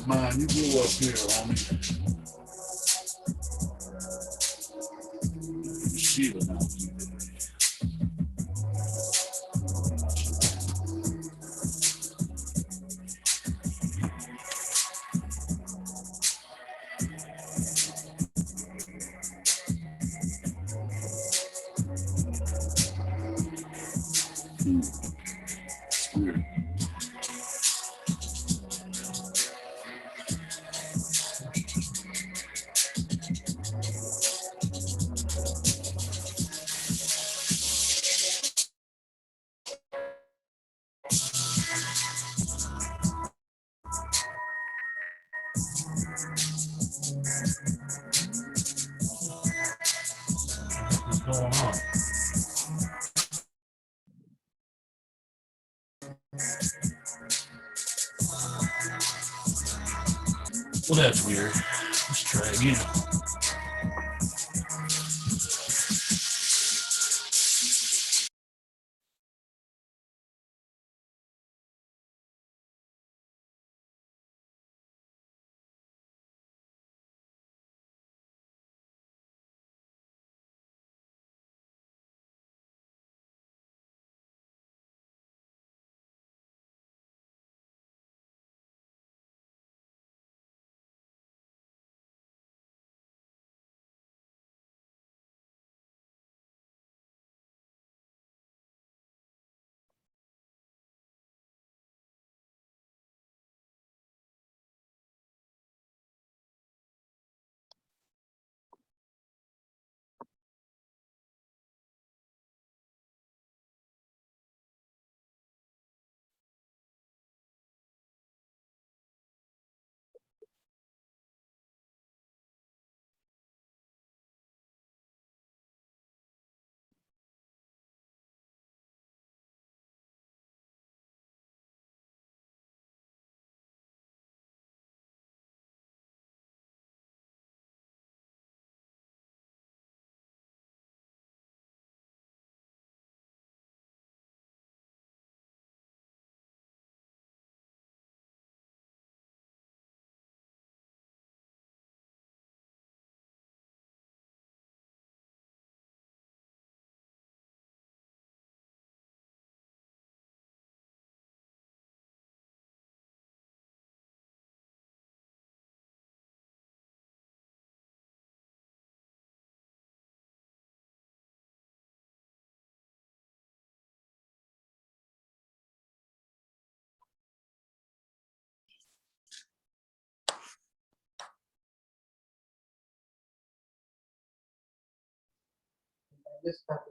Man, you go up here, homie. Sheila now. It's weird. What's going on? Well, that's weird. Let's try again.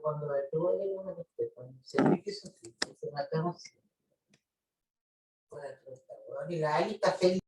Cuando la tuvo ahí en una se ve que eso se matamos. Y la Ali está feliz.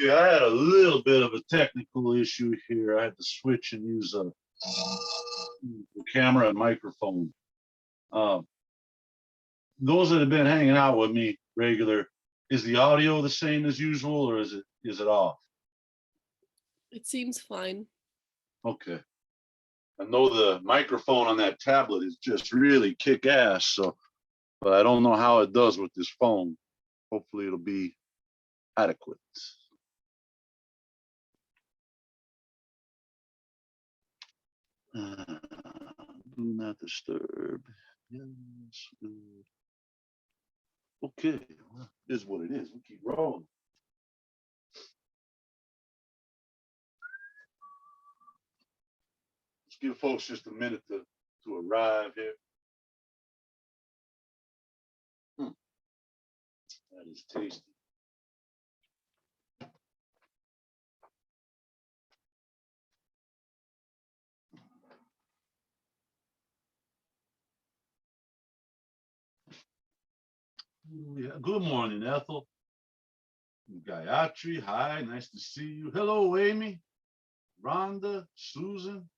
Yeah, I had a little bit of a technical issue here. I had to switch and use the camera and microphone. Those that have been hanging out with me regular, is the audio the same as usual, or is it off? It seems fine. Okay. I know the microphone on that tablet is just really kick ass. So, but I don't know how it does with this phone. Hopefully it'll be adequate. Do not disturb. Yes. Okay. Well, it is what it is. We keep rolling. Let's give folks just a minute to arrive here. That is tasty. Yeah. Good morning, Ethel. Gayatri, hi, nice to see you. Hello, Amy, Rhonda, Susan.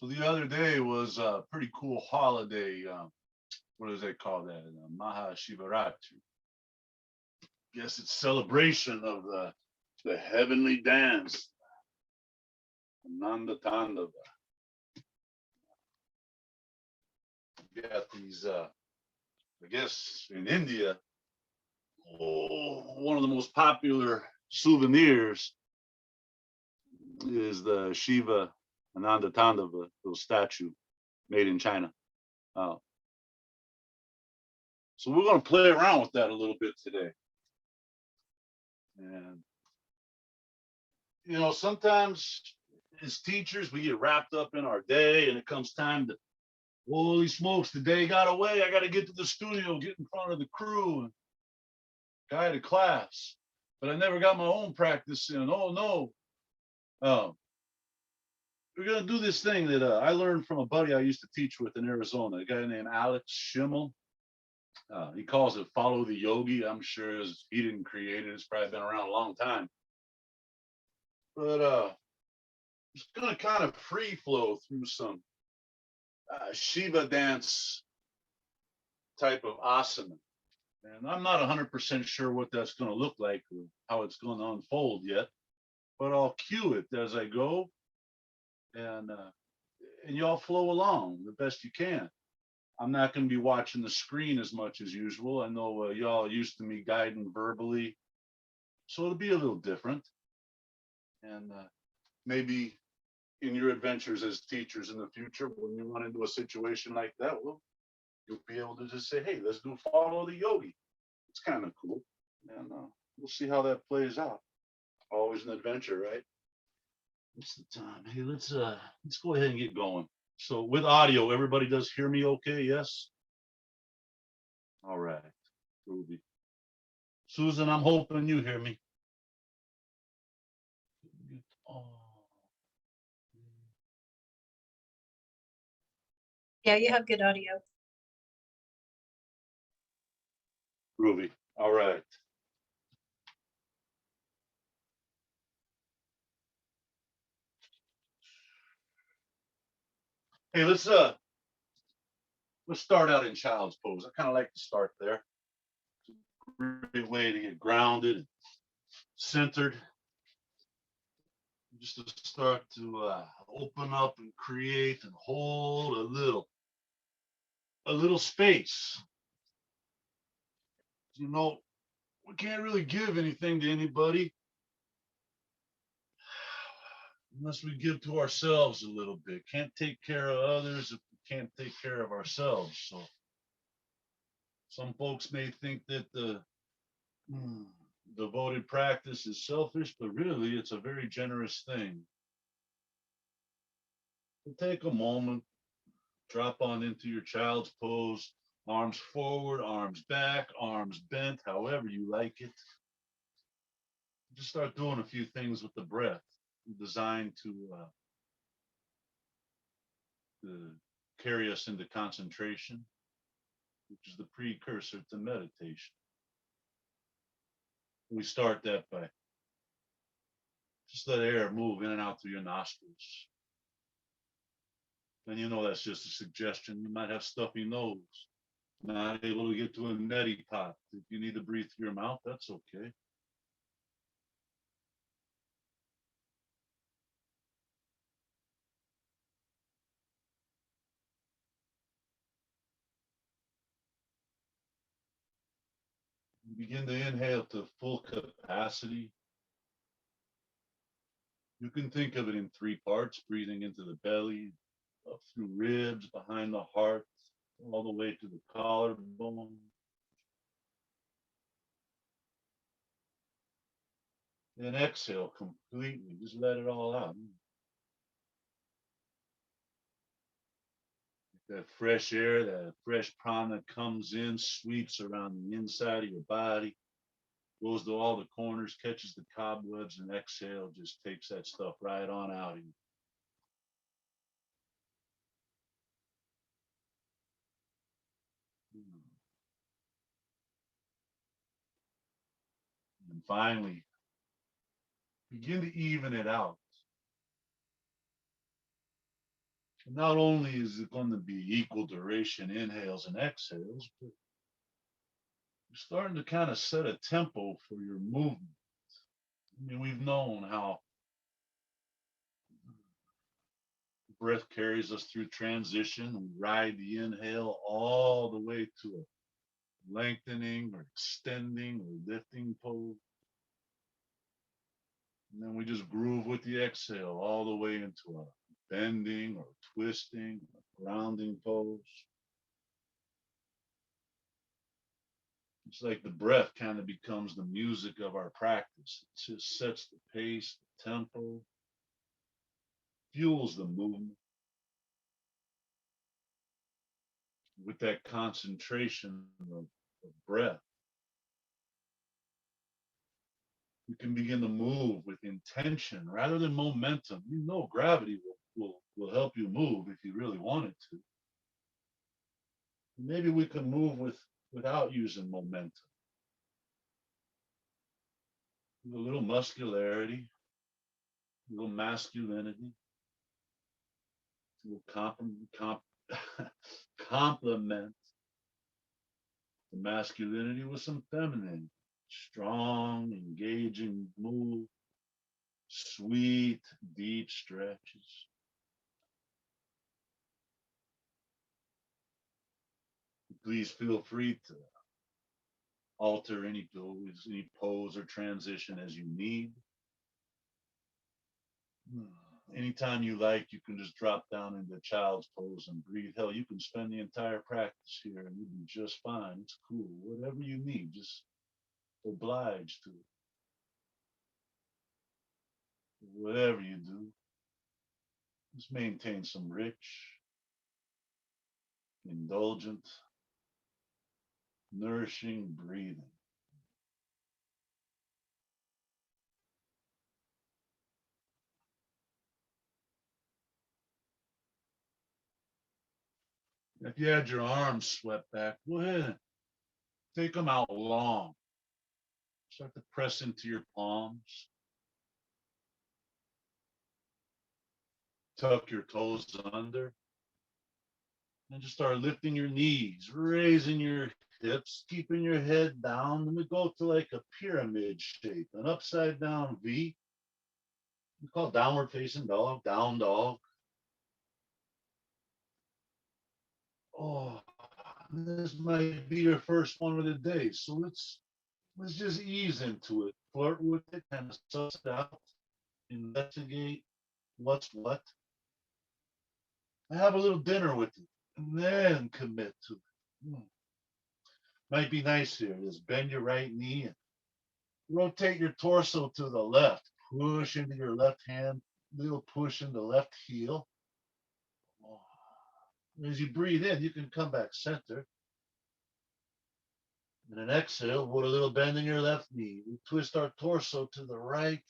So the other day was a pretty cool holiday. What does they call that? Maha Shivaratri. Guess it's celebration of the heavenly dance, Ananda Tandava. You got these, I guess in India, one of the most popular souvenirs is the Shiva Ananda Tandava, little statue made in China. Uh, so we're going to play around with that a little bit today. And, you know, sometimes as teachers, we get wrapped up in our day and it comes time to, holy smokes, the day got away. I got to get to the studio, get in front of the crew and guide a class. But I never got my own practice in. Oh, no. We're going to do this thing that I learned from a buddy I used to teach with in Arizona, a guy named Alex Schimmel. He calls it follow the yogi. I'm sure he didn't create it. It's probably been around a long time. But it's going to kind of free flow through some Shiva dance type of asana. And I'm not 100% sure what that's going to look like or how it's going to unfold yet, but I'll cue it as I go and y'all flow along the best you can. I'm not going to be watching the screen as much as usual. I know y'all used to me guiding verbally, so it'll be a little different. And maybe in your adventures as teachers in the future, when you run into a situation like that, well, you'll be able to just say, hey, let's do follow the yogi. It's kind of cool. And we'll see how that plays out. Always an adventure, right? What's the time? Hey, let's go ahead and get going. So with audio, everybody does hear me okay? Yes? All right. Ruby. Susan, I'm hoping you hear me. Yeah, you have good audio. Ruby. All right. Hey, let's start out in child's pose. I kind of like to start there. Great way to get grounded, centered. Just to start to open up and create and hold a little space. You know, we can't really give anything to anybody unless we give to ourselves a little bit. Can't take care of others if we can't take care of ourselves. So some folks may think that the devoted practice is selfish, but really it's a very generous thing. So take a moment, drop on into your child's pose, arms forward, arms back, arms bent, however you like it. Just start doing a few things with the breath designed to carry us into concentration, which is the precursor to meditation. We start that by just let air move in and out through your nostrils. And you know that's just a suggestion. You might have stuffy nose, not able to get to a neti pot. If you need to breathe through your mouth, that's okay. You begin to inhale to full capacity. You can think of it in three parts, breathing into the belly, up through ribs, behind the heart, all the way to the collarbone. Then exhale completely. Just let it all out. That fresh air, that fresh prana comes in, sweeps around the inside of your body, goes to all the corners, catches the cobwebs, and exhale just takes that stuff right on out of you. And finally, begin to even it out. Not only is it going to be equal duration inhales and exhales, but you're starting to kind of set a tempo for your movement. I mean, we've known how breath carries us through transition. We ride the inhale all the way to a lengthening or extending or lifting pose. And then we just groove with the exhale all the way into a bending or twisting or grounding pose. It's like the breath kind of becomes the music of our practice. It just sets the pace, the tempo, fuels the movement. With that concentration of breath, you can begin to move with intention rather than momentum. You know gravity will help you move if you really want it to. Maybe we can move without using momentum. A little muscularity, a little masculinity, a little complement the masculinity with some feminine, strong, engaging move, sweet, deep stretches. Please feel free to alter any pose or transition as you need. Anytime you like, you can just drop down into child's pose and breathe. Hell, you can spend the entire practice here and you'll be just fine. It's cool. Whatever you need, just oblige to it. Whatever you do, just maintain some rich, indulgent, nourishing breathing. If you had your arms swept back, go ahead. Take them out long. Start to press into your palms. Tuck your toes under. And just start lifting your knees, raising your hips, keeping your head down. And we go to like a pyramid shape, an upside down V. We call it downward facing dog, down dog. Oh, this might be your first one of the day. So let's just ease into it. Flirt with it, kind of suss it out, investigate what's what. Have a little dinner with it, and then commit to it. Might be nice here. Just bend your right knee and rotate your torso to the left. Push into your left hand, little push in the left heel. As you breathe in, you can come back center. And an exhale, put a little bend in your left knee. We twist our torso to the right.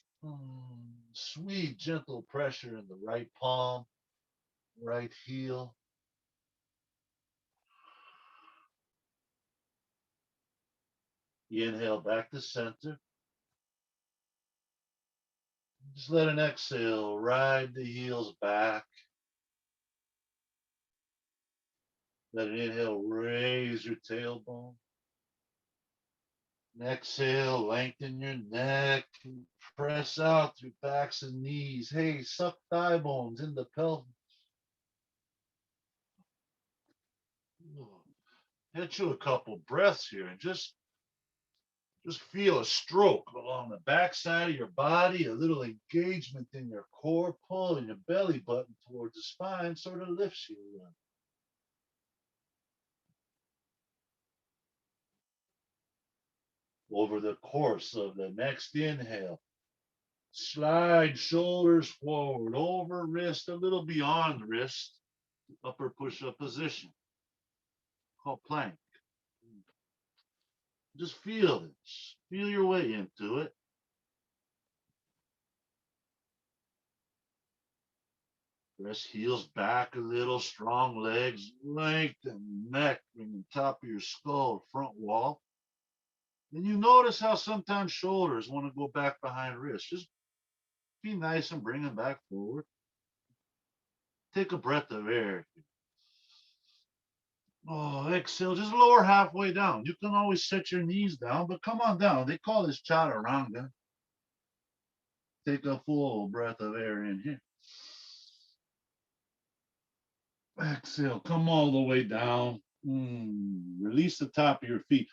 Sweet, gentle pressure in the right palm, right heel. Inhale back to center. Just let an exhale ride the heels back. Let an inhale raise your tailbone. And exhale, lengthen your neck. Press out through backs and knees. Hey, suck thigh bones in the pelvis. Hit you a couple breaths here and just feel a stroke along the backside of your body, a little engagement in your core, pulling your belly button towards the spine, sort of lifts you. Over the course of the next inhale, slide shoulders forward, over wrist, a little beyond wrist, upper push-up position, called plank. Just feel this. Feel your way into it. Press heels back a little, strong legs, lengthen neck, bring the top of your skull, front wall. And you notice how sometimes shoulders want to go back behind wrists. Just be nice and bring them back forward. Take a breath of air. Oh, exhale, just lower halfway down. You can always set your knees down, but come on down. They call this chaturanga. Take a full breath of air in here. Exhale, come all the way down. Release the top of your feet.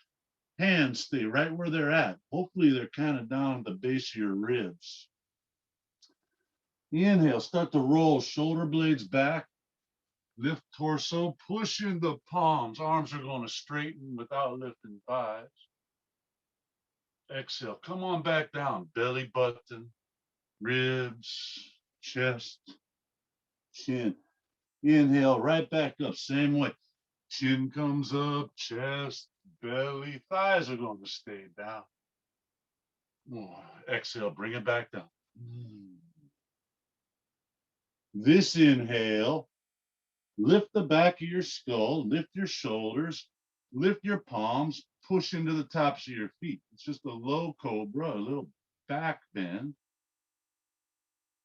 Hands stay right where they're at. Hopefully they're kind of down at the base of your ribs. Inhale, start to roll shoulder blades back. Lift torso, push into palms. Arms are going to straighten without lifting thighs. Exhale, come on back down. Belly button, ribs, chest, chin. Inhale, right back up, same way. Chin comes up, chest, belly, thighs are going to stay down. Exhale, bring it back down. This inhale, lift the back of your skull, lift your shoulders, lift your palms, push into the tops of your feet. It's just a low cobra, a little back bend.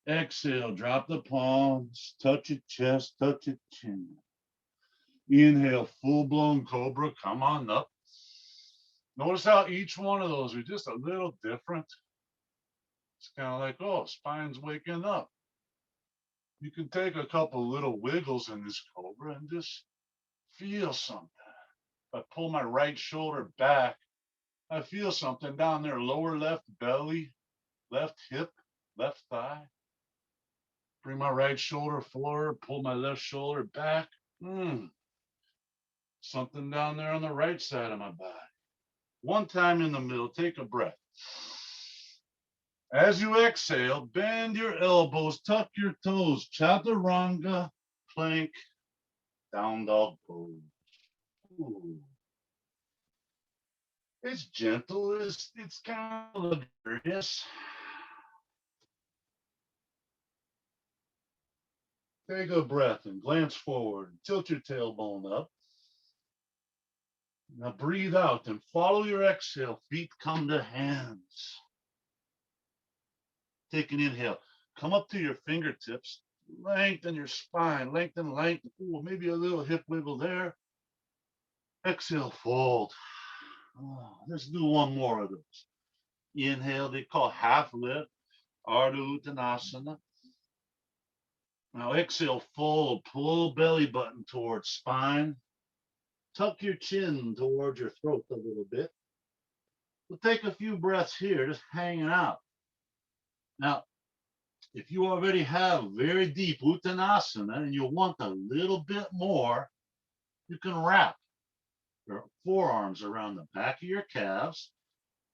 Exhale, drop the palms, touch your chest, touch your chin. Inhale, full-blown cobra, come on up. Notice how each one of those are just a little different. It's kind of like, oh, spine's waking up. You can take a couple little wiggles in this cobra and just feel something. If I pull my right shoulder back, I feel something down there, lower left belly, left hip, left thigh. Bring my right shoulder forward, pull my left shoulder back. Something down there on the right side of my body. One time in the middle, take a breath. As you exhale, bend your elbows, tuck your toes, chaturanga, plank, down dog pose. Ooh. It's gentle, it's kind of luxurious. Take a breath and glance forward. Tilt your tailbone up. Now breathe out and follow your exhale. Feet come to hands. Take an inhale. Come up to your fingertips. Lengthen your spine. Lengthen. Ooh, maybe a little hip wiggle there. Exhale, fold. Let's do one more of those. Inhale, they call half lift, Ardha Uttanasana. Now exhale, fold, pull belly button towards spine. Tuck your chin towards your throat a little bit. We'll take a few breaths here, just hanging out. Now, if you already have very deep Uttanasana and you want a little bit more, you can wrap your forearms around the back of your calves.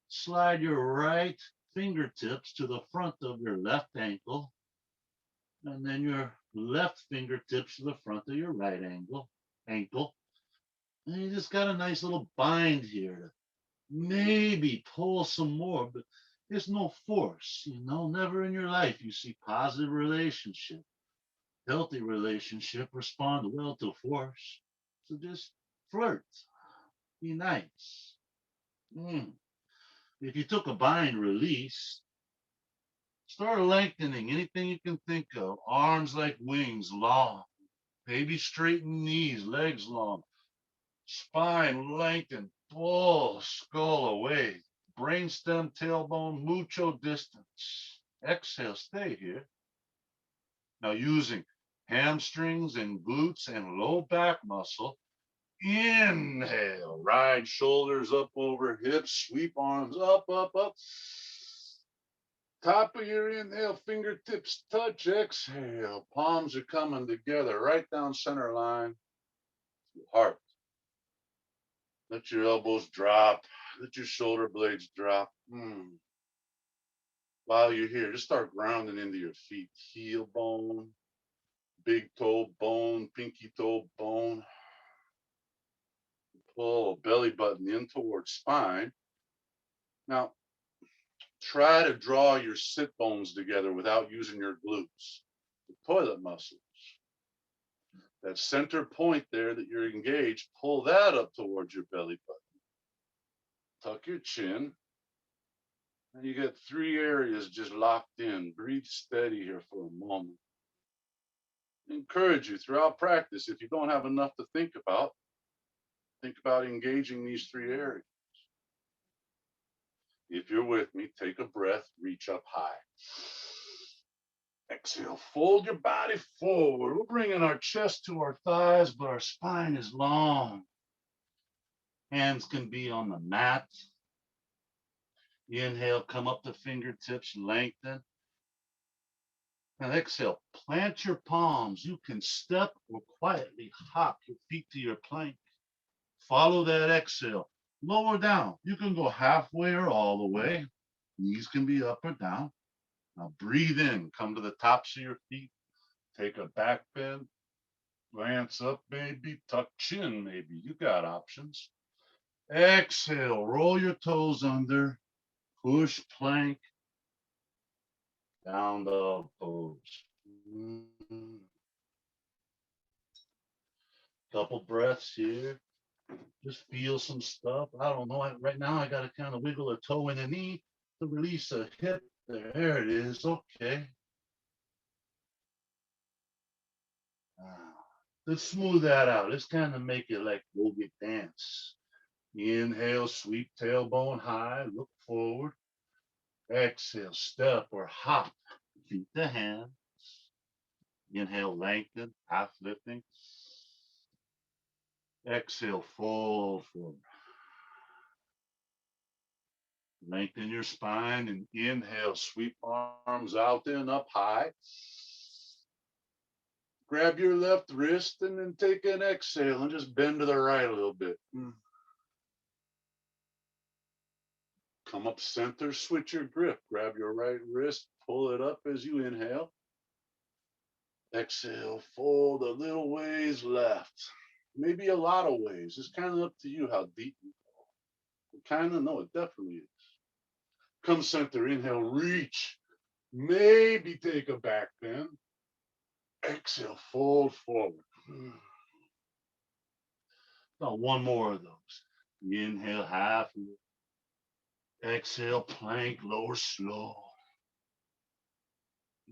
Slide your right fingertips to the front of your left ankle. And then your left fingertips to the front of your right ankle. And you just got a nice little bind here to maybe pull some more, but there's no force, never in your life you see positive relationship, healthy relationship respond well to force. So just flirt, be nice. Mm. If you took a bind release, start lengthening anything you can think of. Arms like wings, long. Maybe straighten knees, legs long. Spine lengthen, pull skull away. Brainstem, tailbone, mucho distance. Exhale, stay here. Now using hamstrings and glutes and low back muscle. Inhale, ride shoulders up over hips, sweep arms up, up, up. Top of your inhale, fingertips touch. Exhale, palms are coming together right down center line. Heart. Let your elbows drop. Let your shoulder blades drop. While you're here, just start grounding into your feet. Heel bone, big toe bone, pinky toe bone. Pull belly button in towards spine. Now, try to draw your sit bones together without using your glutes, the toilet muscles. That center point there that you're engaged, pull that up towards your belly button. Tuck your chin. And you got 3 areas just locked in. Breathe steady here for a moment. Encourage you throughout practice, if you don't have enough to think about engaging these 3 areas. If you're with me, take a breath, reach up high. Exhale, fold your body forward. We're bringing our chest to our thighs, but our spine is long. Hands can be on the mat. Inhale, come up to fingertips, lengthen. And exhale, plant your palms. You can step or quietly hop your feet to your plank. Follow that exhale. Lower down. You can go halfway or all the way. Knees can be up or down. Now breathe in. Come to the tops of your feet. Take a back bend. Glance up, maybe. Tuck chin, maybe. You got options. Exhale. Roll your toes under. Push plank. Down dog pose. Couple breaths here. Just feel some stuff. I don't know. Right now, I got to kind of wiggle a toe and a knee to release a hip. There it is. Okay. Let's smooth that out. Let's kind of make it like yogic dance. Inhale, sweep tailbone high. Look forward. Exhale, step or hop. Feet to hands. Inhale, lengthen, half lifting. Exhale, fold forward. Lengthen your spine and inhale, sweep arms out and up high. Grab your left wrist and then take an exhale and just bend to the right a little bit. Come up center, switch your grip. Grab your right wrist, pull it up as you inhale. Exhale, fold a little ways left. Maybe a lot of ways. It's kind of up to you how deep you go. Kind of, no, it definitely is. Come center, inhale, reach. Maybe take a back bend. Exhale, fold forward. Now one more of those. Inhale, half. Exhale, plank, lower slow.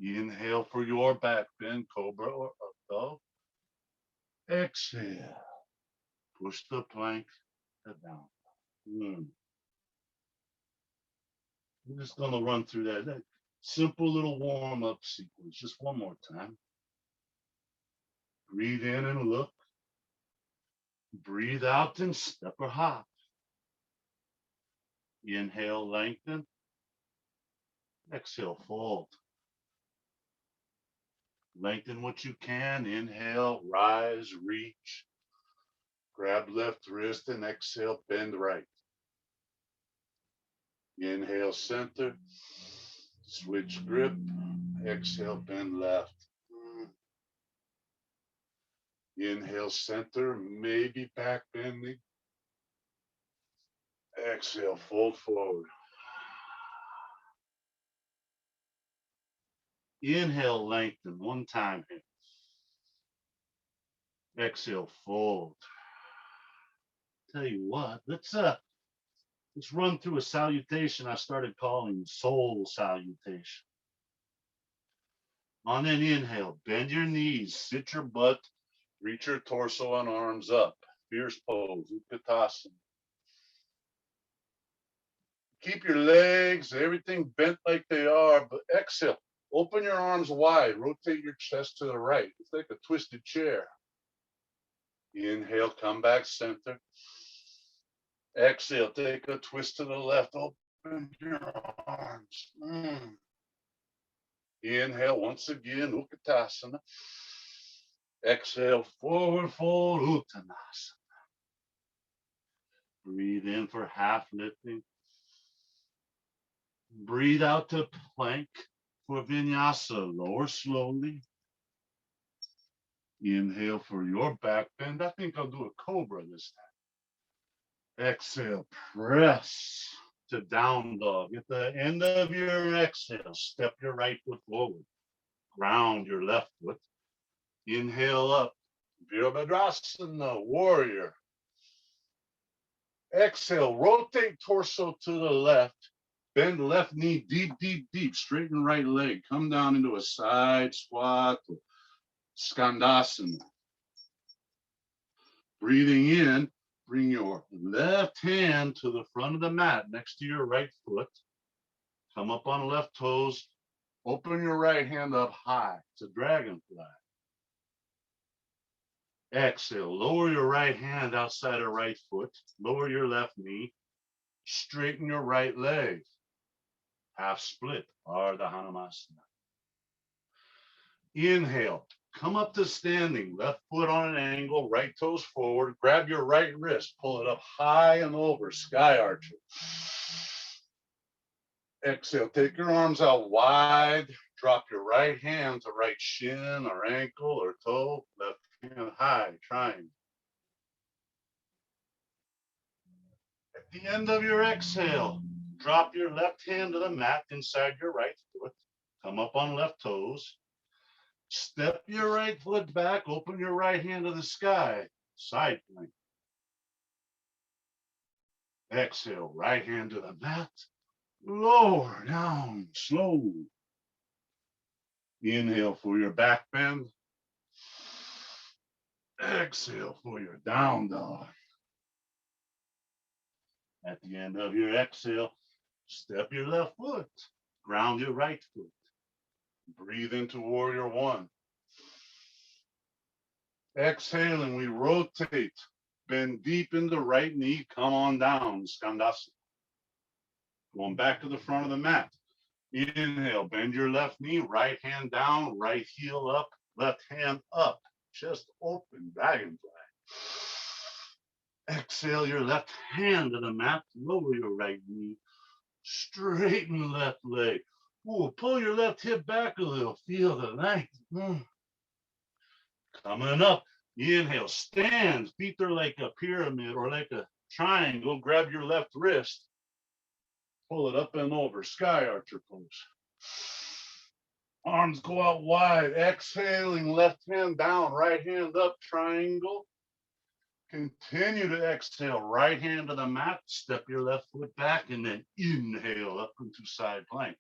Inhale for your back bend, cobra or up dog. Exhale, push the plank down. I'm just going to run through that simple little warm-up sequence just one more time. Breathe in and look. Breathe out and step or hop. Inhale, lengthen. Exhale, fold. Lengthen what you can. Inhale, rise, reach. Grab left wrist and exhale, bend right. Inhale, center. Switch grip. Exhale, bend left. Inhale, center, maybe back bending. Exhale, fold forward. Inhale, lengthen one time here. Exhale, fold. Tell you what, let's run through a salutation I started calling soul salutation. On an inhale, bend your knees, sit your butt, Reach your torso and arms up. Fierce pose, Utkatasana. Keep your legs, everything bent like they are, but exhale. Open your arms wide, rotate your chest to the right. It's like a twisted chair. Inhale, come back center. Exhale, take a twist to the left, open your arms. Inhale, once again, Utkatasana. Exhale, forward fold, Uttanasana. breathe in for half lifting. Breathe out to plank for vinyasa, lower slowly. Inhale for your back bend. I think I'll do a cobra this time. Exhale, press to down dog. At the end of your exhale, step your right foot forward. Ground your left foot. Inhale up, Virabhadrasana, warrior. Exhale, rotate torso to the left. Bend left knee deep, deep, deep. Straighten right leg. Come down into a side squat. Skandasana. Breathing in, bring your left hand to the front of the mat next to your right foot. Come up on left toes. Open your right hand up high. It's a dragonfly. Exhale, lower your right hand outside of right foot. Lower your left knee. Straighten your right leg. Half split, Ardha Hanumasana. Inhale, come up to standing, left foot on an angle, right toes forward. Grab your right wrist, pull it up high and over, sky archer. Exhale, take your arms out wide. Drop your right hand to right shin or ankle or toe. Left hand high, triangle. At the end of your exhale, drop your left hand to the mat inside your right foot. Come up on left toes. Step your right foot back. Open your right hand to the sky. Side plank. Exhale, right hand to the mat. Lower down, slow. Inhale for your back bend. Exhale for your down dog. At the end of your exhale, step your left foot. Ground your right foot. Breathe into warrior one. Exhaling, we rotate. Bend deep into right knee. Come on down, Skandasana. Going back to the front of the mat. Inhale, bend your left knee, right hand down, right heel up, left hand up. Chest open, dragonfly. Exhale your left hand to the mat, lower your right knee, straighten left leg. Ooh, pull your left hip back a little, feel the length. Coming up, inhale, stand, feet are like a pyramid or like a triangle. Grab your left wrist, pull it up and over, sky archer pose. Arms go out wide, exhaling, left hand down, right hand up, triangle. Continue to exhale, right hand to the mat, step your left foot back, and then inhale up into side plank.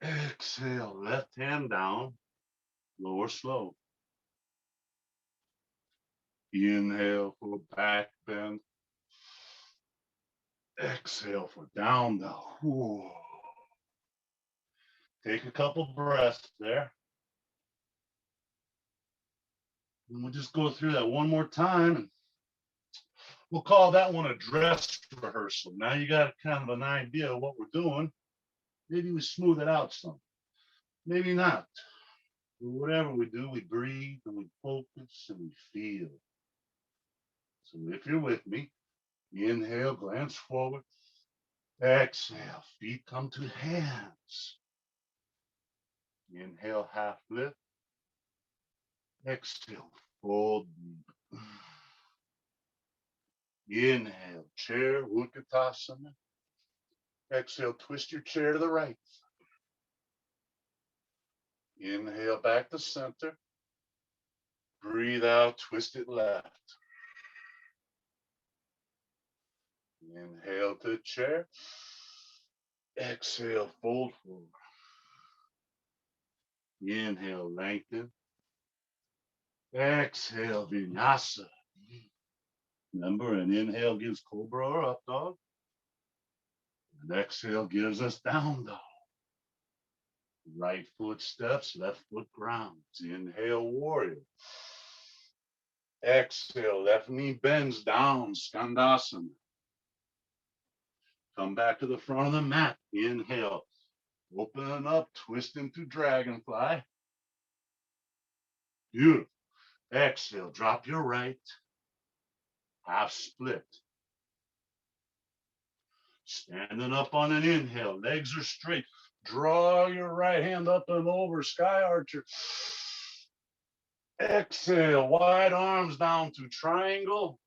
Exhale, left hand down, lower slow. Inhale for back bend. Exhale for down dog. Ooh. Take a couple breaths there. And we'll just go through that one more time. We'll call that one a dress rehearsal. Now you got kind of an idea of what we're doing. Maybe we smooth it out some. Maybe not. But whatever we do, we breathe and we focus and we feel. So if you're with me, inhale, glance forward. Exhale, feet come to hands. Inhale, half lift. Exhale, fold. Inhale, chair, Utkatasana. Exhale, twist your chair to the right. Inhale, back to center. Breathe out, twist it left. Inhale to chair. Exhale, fold forward. Inhale, lengthen. Exhale, vinyasa. Remember, an inhale gives cobra or up dog. An exhale gives us down dog. Right foot steps, left foot grounds. Inhale, warrior. Exhale, left knee bends down, skandasana. Come back to the front of the mat. Inhale, open up, twist into dragonfly. Beautiful. Exhale, drop your right. Half split. Standing up on an inhale, legs are straight. Draw your right hand up and over, sky archer. Exhale, wide arms down to triangle.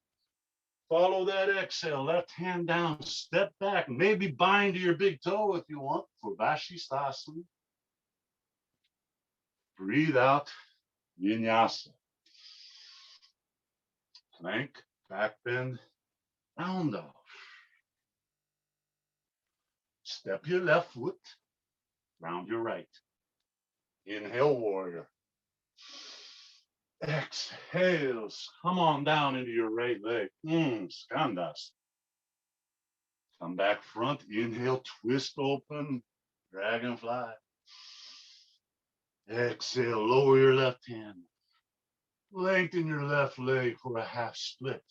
Follow that exhale, left hand down, step back, maybe bind to your big toe if you want for Vashisthasana. Breathe out, vinyasa. Plank, back bend, down dog. Step your left foot, round your right. Inhale, warrior. Exhale, come on down into your right leg. Skandasana. Come back front, inhale, twist open, dragonfly. Exhale, lower your left hand. Lengthen your left leg for a half split.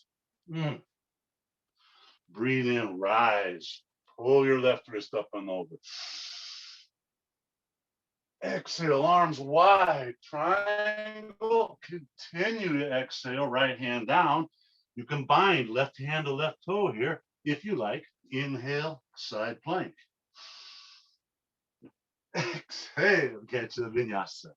Breathe in, rise. Pull your left wrist up and over. Exhale, arms wide, triangle. Continue to exhale, right hand down. You can bind left hand to left toe here if you like. Inhale, side plank. Exhale, get to the vinyasa.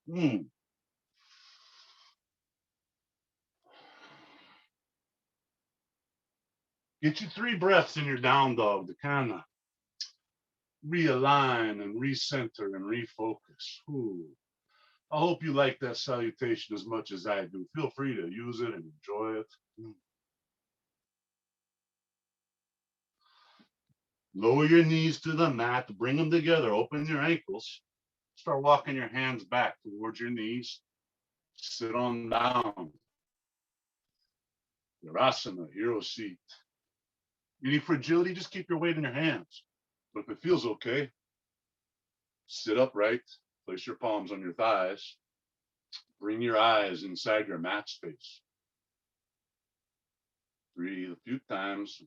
Get you 3 breaths in your down dog to kind of realign and recenter and refocus. I hope you like that salutation as much as I do. Feel free to use it and enjoy it. Lower your knees to the mat, bring them together, open your ankles. Start walking your hands back towards your knees. Sit on down. Virasana, hero seat. Any fragility, just keep your weight in your hands. But if it feels okay, sit upright, place your palms on your thighs, bring your eyes inside your mat space. Breathe a few times.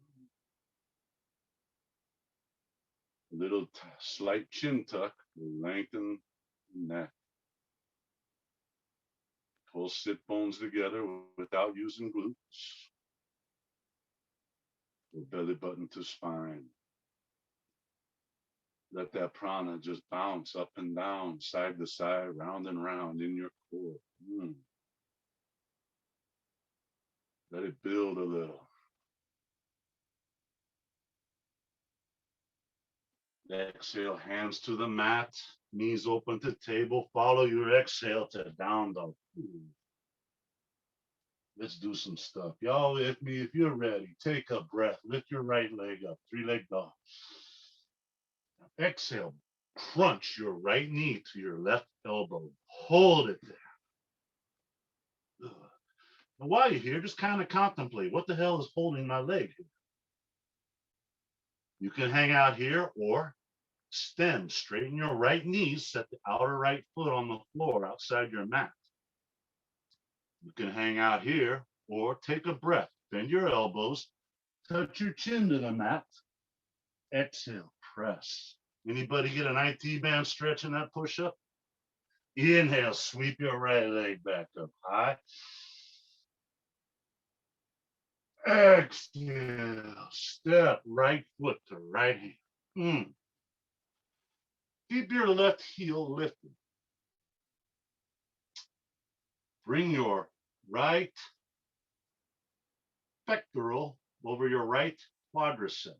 A little slight chin tuck will lengthen the neck. Pull sit bones together without using glutes. Or belly button to spine. Let that prana just bounce up and down, side to side, round and round in your core. Let it build a little. Exhale, hands to the mat, knees open to table. Follow your exhale to down dog. Let's do some stuff. Y'all with me? If you're ready, take a breath. Lift your right leg up, 3-leg dog. Exhale, crunch your right knee to your left elbow. Hold it there. And while you're here, just kind of contemplate, what the hell is holding my leg here? You can hang out here or extend, straighten your right knee, set the outer right foot on the floor outside your mat. You can hang out here or take a breath, bend your elbows, touch your chin to the mat. Exhale, press. Anybody get an IT band stretch in that push-up? Inhale, sweep your right leg back up high. Exhale, step right foot to right hand. Keep your left heel lifted. Bring your right pectoral over your right quadricep.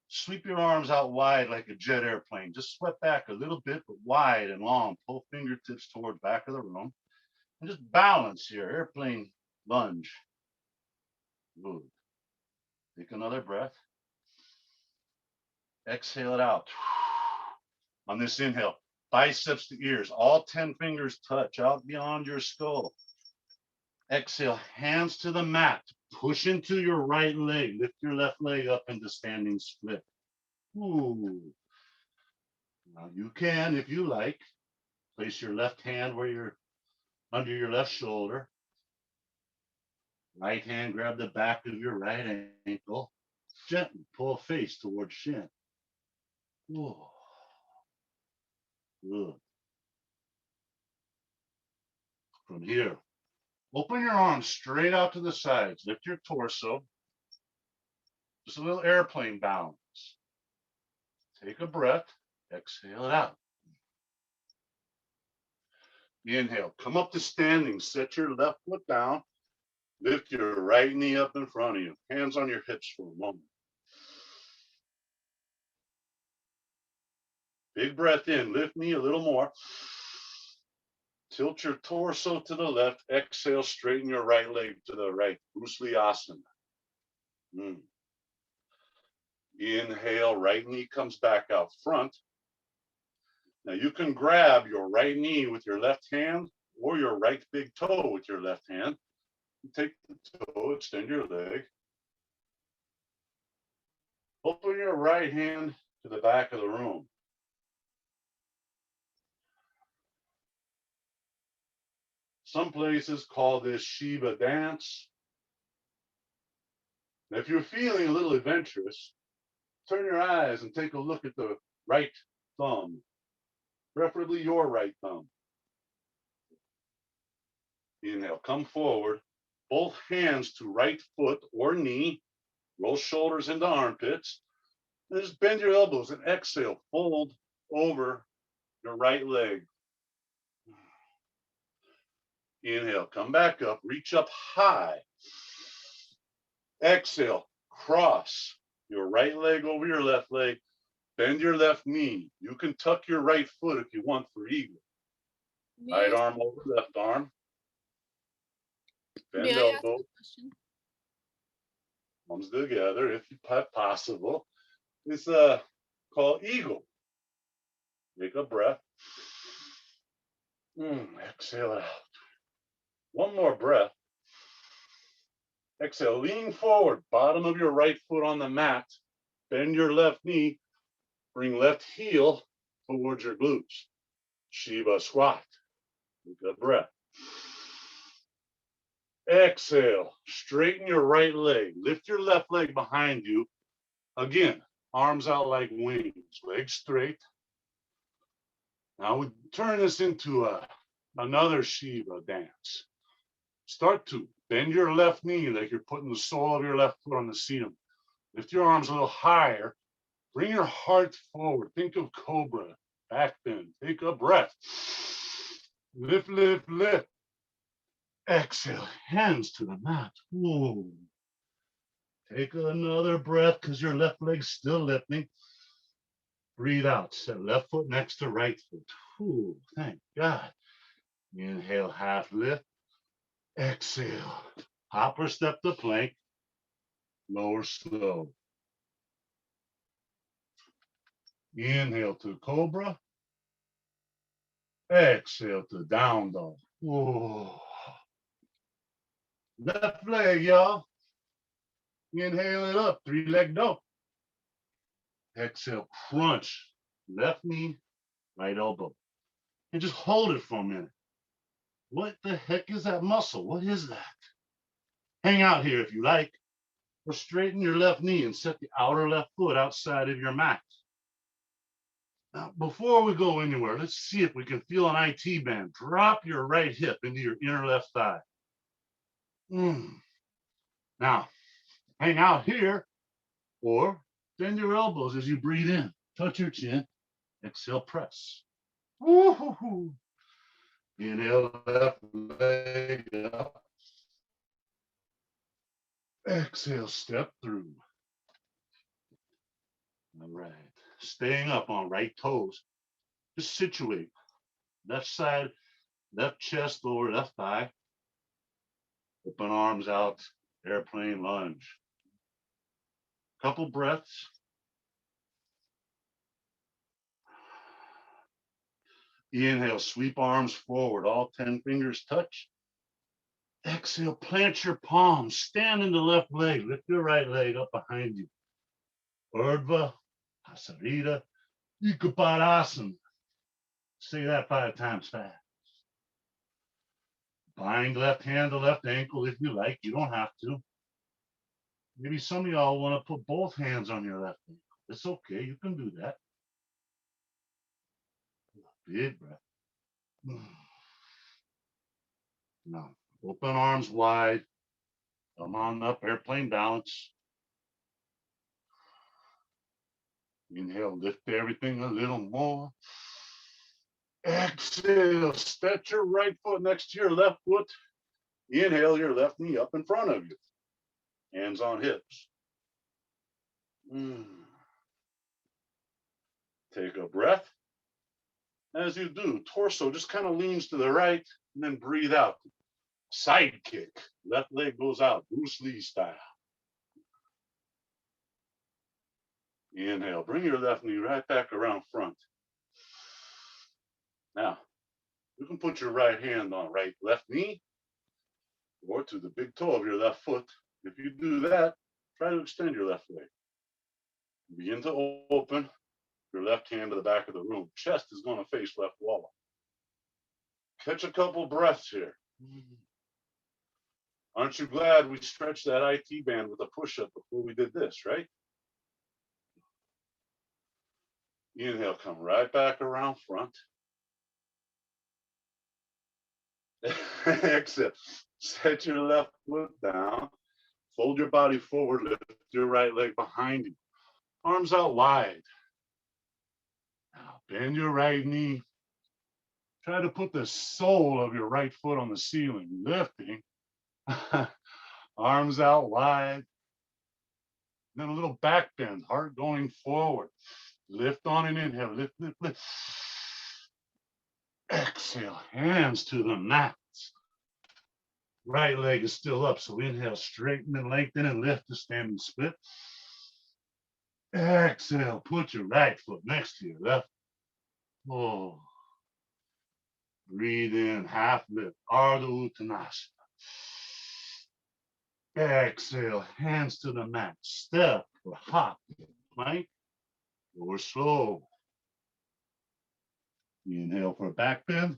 Sweep your arms out wide like a jet airplane. Just sweep back a little bit, but wide and long. Pull fingertips towards back of the room. And just balance your airplane lunge. Good. Take another breath. Exhale it out. On this inhale, biceps to ears. All 10 fingers touch out beyond your skull. Exhale, hands to the mat. Push into your right leg. Lift your left leg up into standing split. Ooh. Now you can, if you like, place your left hand where you're under your left shoulder. Right hand, grab the back of your right ankle. Gently pull face towards shin. Ooh. Good. From here, open your arms straight out to the sides. Lift your torso. Just a little airplane balance. Take a breath. Exhale it out. Inhale. Come up to standing. Set your left foot down. Lift your right knee up in front of you. Hands on your hips for a moment. Big breath in. Lift knee a little more. Tilt your torso to the left. Exhale. Straighten your right leg to the right. Bruce Lee asana. Inhale. Right knee comes back out front. Now you can grab your right knee with your left hand or your right big toe with your left hand. Take the toe, extend your leg. Open your right hand to the back of the room. Some places call this Shiva dance. Now, if you're feeling a little adventurous, turn your eyes and take a look at the right thumb, preferably your right thumb. Inhale, come forward. Both hands to right foot or knee. Roll shoulders into armpits. And just bend your elbows and exhale. Fold over your right leg. Inhale, come back up. Reach up high. Exhale, cross your right leg over your left leg. Bend your left knee. You can tuck your right foot if you want for eagle. Right arm over left arm. Bend elbow. Palms together if possible. It's called eagle. Take a breath. Exhale it out. One more breath. Exhale, lean forward, bottom of your right foot on the mat. Bend your left knee. Bring left heel towards your glutes. Shiva squat. Take a breath. Exhale, straighten your right leg. Lift your left leg behind you. Again, arms out like wings, legs straight. Now we turn this into another Shiva dance. Start to bend your left knee like you're putting the sole of your left foot on the seat. Lift your arms a little higher. Bring your heart forward. Think of cobra. Back bend. Take a breath. Lift, lift, lift. Exhale. Hands to the mat. Ooh. Take another breath because your left leg's still lifting. Breathe out. Set left foot next to right foot. Ooh, thank God. Inhale, half lift. Exhale. Hopper step to plank. Lower slow. Inhale to cobra. Exhale to down dog. Whoa. Left leg, y'all. Inhale it up. 3-leg dog. Exhale, crunch. Left knee, right elbow. And just hold it for a minute. What the heck is that muscle? What is that? Hang out here if you like. Or straighten your left knee and set the outer left foot outside of your mat. Now, before we go anywhere, let's see if we can feel an IT band. Drop your right hip into your inner left thigh. Now, hang out here or bend your elbows as you breathe in. Touch your chin. Exhale, press. Woo-hoo-hoo. Inhale, left leg up. Exhale, step through. All right. Staying up on right toes. Just situate. Left side, left chest, lower left thigh. Open arms out, airplane lunge. Couple breaths. Inhale, sweep arms forward, all 10 fingers touch. Exhale, plant your palms, stand in the left leg, lift your right leg up behind you. Urdhva, Hasarita, Ekapadasana. Say that 5 times fast. Bind left hand to left ankle if you like, you don't have to. Maybe some of y'all want to put both hands on your left ankle. It's okay, you can do that. Big breath. Now, open arms wide. Come on up, airplane balance. Inhale, lift everything a little more. Exhale, stretch your right foot next to your left foot. Inhale, your left knee up in front of you. Hands on hips. Take a breath. As you do, torso just kind of leans to the right and then breathe out. Side kick. Left leg goes out, Bruce Lee style. Inhale, bring your left knee right back around front. Now, you can put your right hand on right left knee or to the big toe of your left foot. If you do that, try to extend your left leg. Begin to open your left hand to the back of the room. Chest is going to face left wall. Catch a couple breaths here. Aren't you glad we stretched that IT band with a push-up before we did this, right? Inhale, come right back around front. Exhale, set your left foot down. Fold your body forward, lift your right leg behind you. Arms out wide. Now bend your right knee. Try to put the sole of your right foot on the ceiling, lifting. Arms out wide. Then a little back bend, heart going forward. Lift on an inhale, lift, lift, lift. Exhale, hands to the mat. Right leg is still up, so inhale, straighten and lengthen and lift to standing split. Exhale, put your right foot next to your left. Oh. Breathe in, half lift, Ardha Uttanasana. Exhale, hands to the mat, step or hop, plank, or slow. Inhale for a back bend.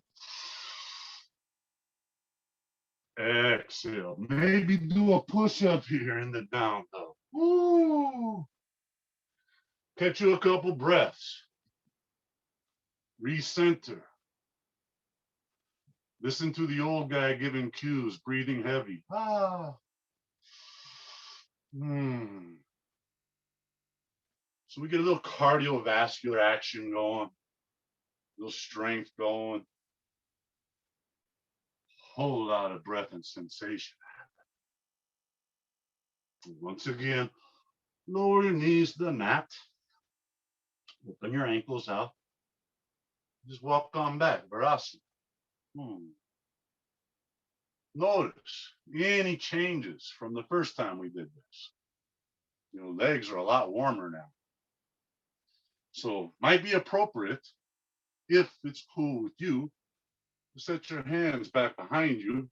Exhale, maybe do a push-up here in the down dog. Woo! Catch you a couple breaths. Recenter. Listen to the old guy giving cues, breathing heavy. Ah. So we get a little cardiovascular action going, a little strength going. Whole lot of breath and sensation. Once again, lower your knees to the mat. Open your ankles out. Just walk on back, Virasana. Notice any changes from the first time we did this. You know, legs are a lot warmer now. So might be appropriate, if it's cool with you, to set your hands back behind you.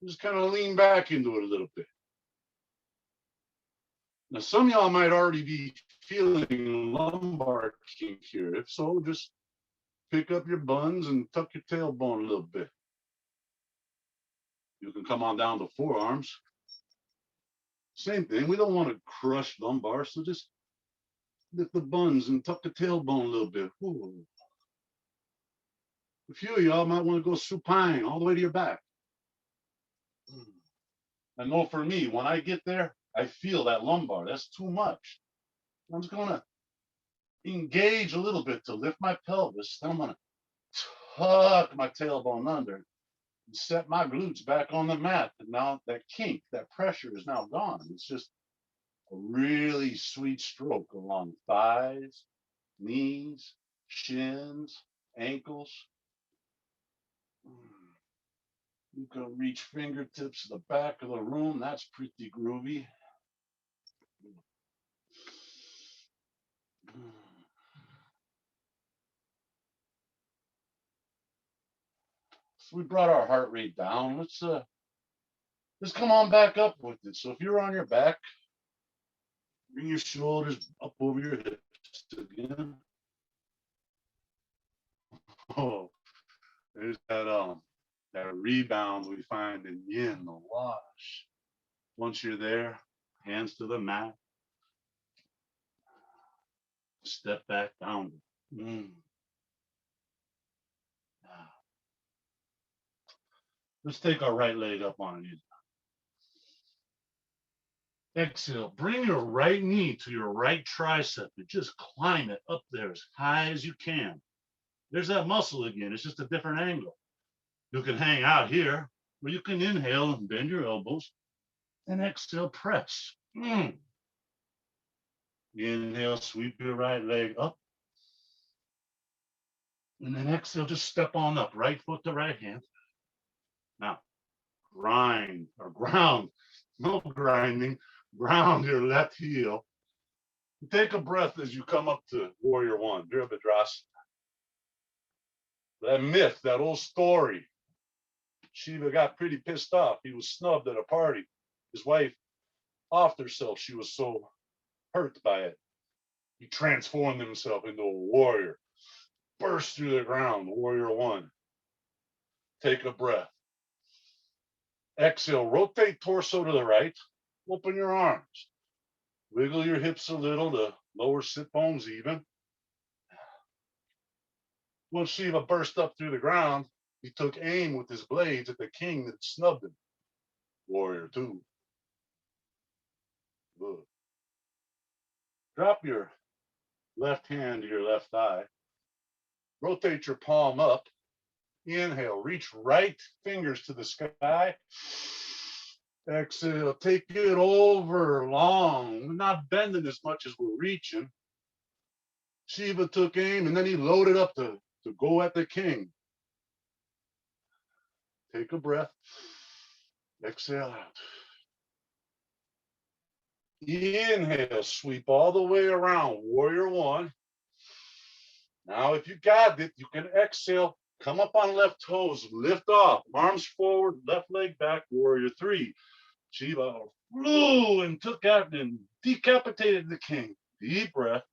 Just kind of lean back into it a little bit. Now, some of y'all might already be feeling lumbar kink here. If so, just pick up your buns and tuck your tailbone a little bit. You can come on down to forearms. Same thing. We don't want to crush lumbar, so just lift the buns and tuck the tailbone a little bit. Ooh. A few of y'all might want to go supine all the way to your back. I know for me, when I get there, I feel that lumbar. That's too much. I'm just going to engage a little bit to lift my pelvis. Then I'm going to tuck my tailbone under and set my glutes back on the mat. And now that kink, that pressure is now gone. It's just a really sweet stroke along thighs, knees, shins, ankles. You can reach fingertips to the back of the room. That's pretty groovy. So we brought our heart rate down. Let's come on back up with it. So if you're on your back, bring your shoulders up over your hips again. Oh, there's that rebound we find in yin, the wash. Once you're there, hands to the mat. Step back down. Let's take our right leg up on it. Exhale, bring your right knee to your right tricep and just climb it up there as high as you can. There's that muscle again. It's just a different angle. You can hang out here, or you can inhale and bend your elbows and exhale, press. Inhale, sweep your right leg up. And then exhale, just step on up, right foot to right hand. Now, grind or ground, no grinding, ground your left heel. Take a breath as you come up to Warrior One, Virabhadrasana. That myth, that old story. Shiva got pretty pissed off. He was snubbed at a party. His wife offed herself. She was so hurt by it. He transformed himself into a warrior. Burst through the ground, Warrior One. Take a breath. Exhale, rotate torso to the right. Open your arms. Wiggle your hips a little to lower sit bones even. When Shiva burst up through the ground, he took aim with his blades at the king that snubbed him. Warrior Two. Good. Drop your left hand to your left thigh. Rotate your palm up. Inhale, reach right fingers to the sky. Exhale, take it over long. We're not bending as much as we're reaching. Shiva took aim and then he loaded up to go at the king. Take a breath. Exhale out. Inhale, sweep all the way around, Warrior One. Now, if you got it, you can exhale, come up on left toes, lift off, arms forward, left leg back, Warrior Three. Shiva flew and took out and decapitated the king. Deep breath.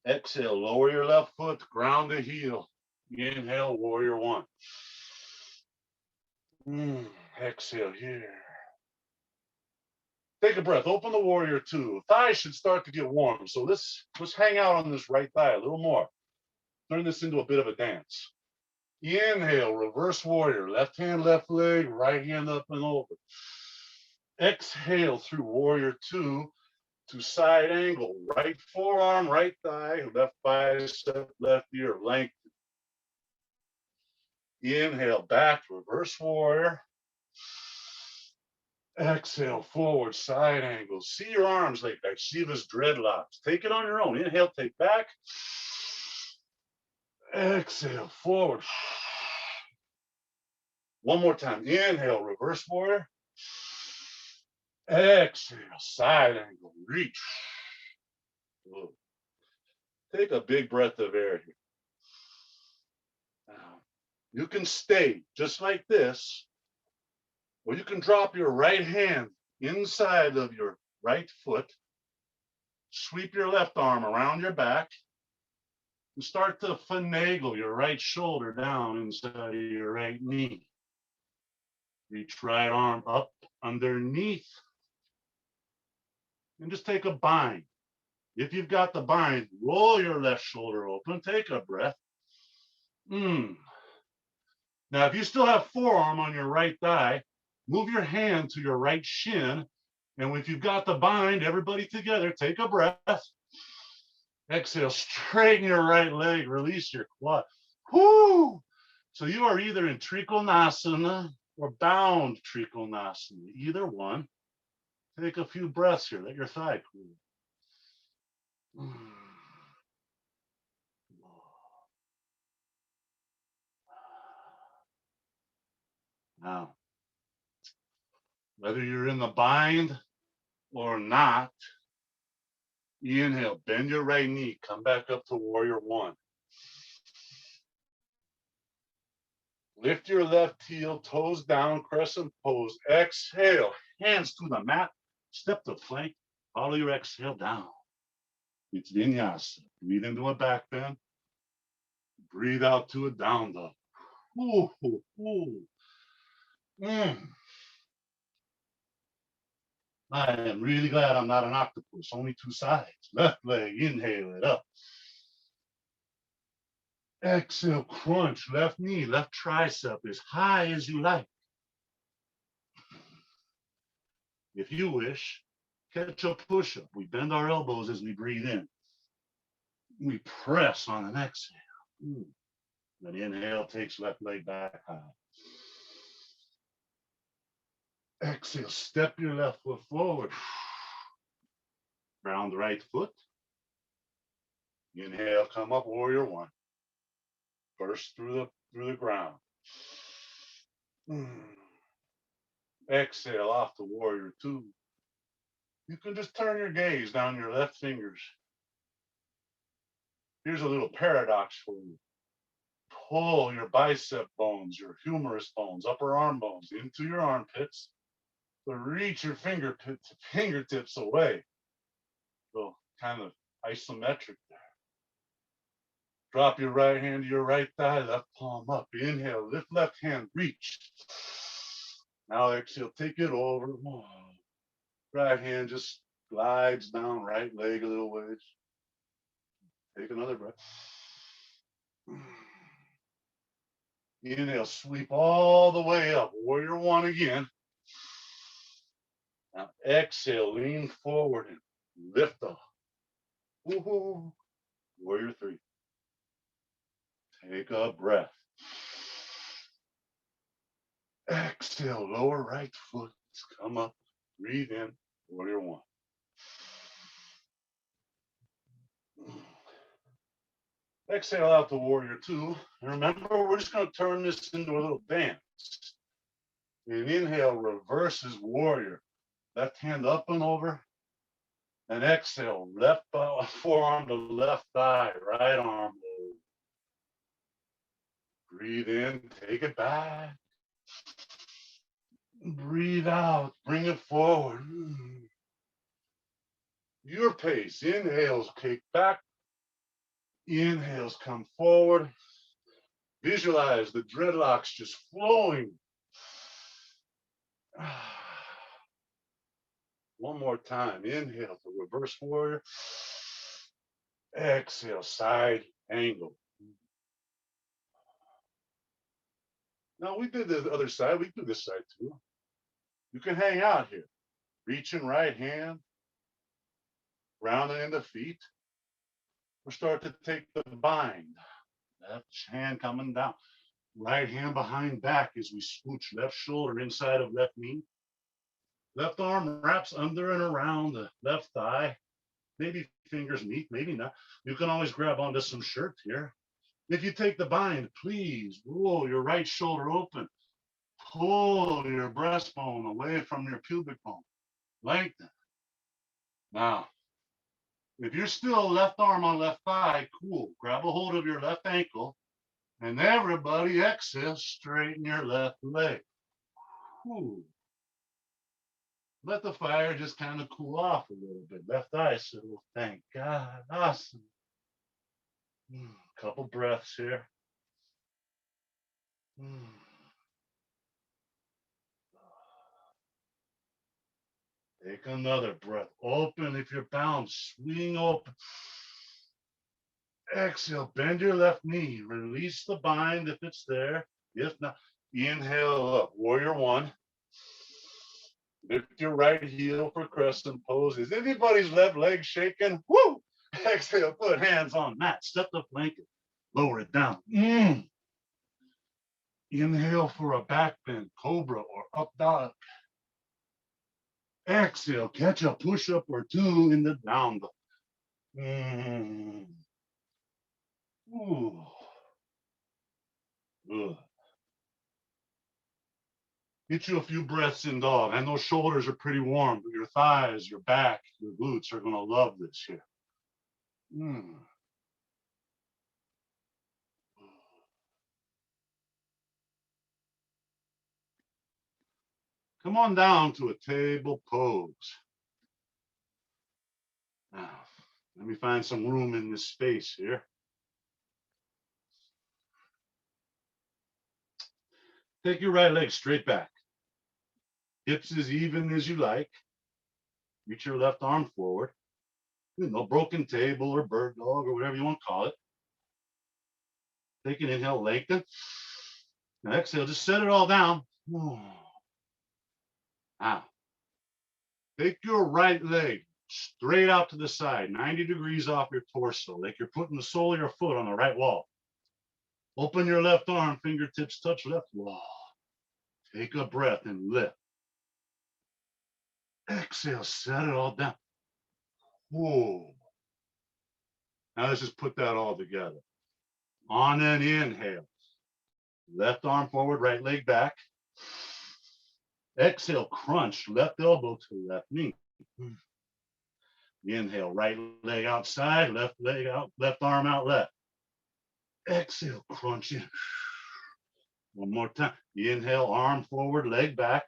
Exhale, lower your left foot, ground the heel. Inhale, Warrior One. Exhale here. Take a breath, open the Warrior Two. Thighs should start to get warm. So let's hang out on this right thigh a little more. Turn this into a bit of a dance. Inhale, reverse warrior, left hand, left leg, right hand up and over. Exhale through Warrior Two to side angle, right forearm, right thigh, left bicep, left ear, length. Inhale, back, reverse warrior. Exhale, forward, side angle. See your arms like that, Shiva's dreadlocks. Take it on your own. Inhale, take back. Exhale, forward. One more time. Inhale, reverse warrior. Exhale, side angle, reach. Good. Take a big breath of air here. Now, you can stay just like this, or you can drop your right hand inside of your right foot, sweep your left arm around your back, and start to finagle your right shoulder down inside of your right knee. Reach right arm up underneath. And just take a bind. If you've got the bind, roll your left shoulder open, take a breath. Now, if you still have forearm on your right thigh, move your hand to your right shin. And if you've got the bind, everybody together, take a breath. Exhale, straighten your right leg, release your Whoo! So you are either in Trikonasana or bound Trikonasana, either one. Take a few breaths here. Let your thigh cool. Now, whether you're in the bind or not, inhale, bend your right knee, come back up to warrior one. Lift your left heel, toes down, crescent pose. Exhale, hands to the mat, step to plank, follow your exhale down. It's vinyasa. Breathe into a back bend, breathe out to a down dog. Ooh, ooh, ooh. I am really glad I'm not an octopus, only two sides. Left leg, inhale it up. Exhale, crunch, left knee, left tricep as high as you like. If you wish, catch a push-up. We bend our elbows as we breathe in. We press on an exhale. Then inhale takes left leg back high. Exhale, step your left foot forward. Round the right foot. Inhale, come up, warrior one. Burst through the ground. Exhale off to warrior two. You can just turn your gaze down your left fingers. Here's a little paradox for you. Pull your bicep bones, your humerus bones, upper arm bones into your armpits. So reach your fingertips away. So kind of isometric there. Drop your right hand to your right thigh, left palm up. Inhale, lift left hand, reach. Now exhale, take it over. Right hand just glides down, right leg a little ways. Take another breath. Inhale, sweep all the way up. Warrior one again. Now exhale, lean forward and lift off. Woo-hoo. Warrior three. Take a breath. Exhale, lower right foot. Come up. Breathe in. Warrior one. Exhale out to warrior two. And remember, we're just going to turn this into a little dance. And inhale, reverses warrior. Left hand up and over. And exhale, left forearm to left thigh, right arm low. Breathe in, take it back. Breathe out, bring it forward. Your pace. Inhales, kick back. Inhales, come forward. Visualize the dreadlocks just flowing. One more time. Inhale to reverse warrior. Exhale, side angle. Now we did the other side. We do this side too. You can hang out here. Reaching right hand. Rounding in the feet. We'll start to take the bind. Left hand coming down. Right hand behind back as we scooch left shoulder inside of left knee. Left arm wraps under and around the left thigh. Maybe fingers meet, maybe not. You can always grab onto some shirt here. If you take the bind, please roll your right shoulder open. Pull your breastbone away from your pubic bone. Lengthen. Now, if you're still left arm on left thigh, cool. Grab a hold of your left ankle. And everybody exhale, straighten your left leg. Whew. Let the fire just kind of cool off a little bit. Left eye, so thank God. Awesome. Couple breaths here. Take another breath. Open if you're bound. Swing open. Exhale, bend your left knee. Release the bind if it's there. If not, inhale up. Warrior one. Lift your right heel for crescent pose. Is anybody's left leg shaking? Woo! Exhale, put hands on mat. Step to plank it. Lower it down. Inhale for a back bend, cobra or up dog. Exhale, catch a push-up or two in the down dog. Ooh. Good. Get you a few breaths in dog. I know shoulders are pretty warm, but your thighs, your back, your glutes are going to love this here. Come on down to a table pose. Now, let me find some room in this space here. Take your right leg straight back. Hips as even as you like. Reach your left arm forward. Broken table or bird dog or whatever you want to call it. Take an inhale, lengthen. Now exhale, just set it all down. Now, take your right leg straight out to the side, 90 degrees off your torso, like you're putting the sole of your foot on the right wall. Open your left arm, fingertips touch left wall. Take a breath and lift. Exhale, set it all down. Whoa. Now let's just put that all together. On an inhale, left arm forward, right leg back. Exhale, crunch, left elbow to left knee. Inhale, right leg outside, left leg out, left arm out left. Exhale, crunch in. One more time. Inhale, arm forward, leg back.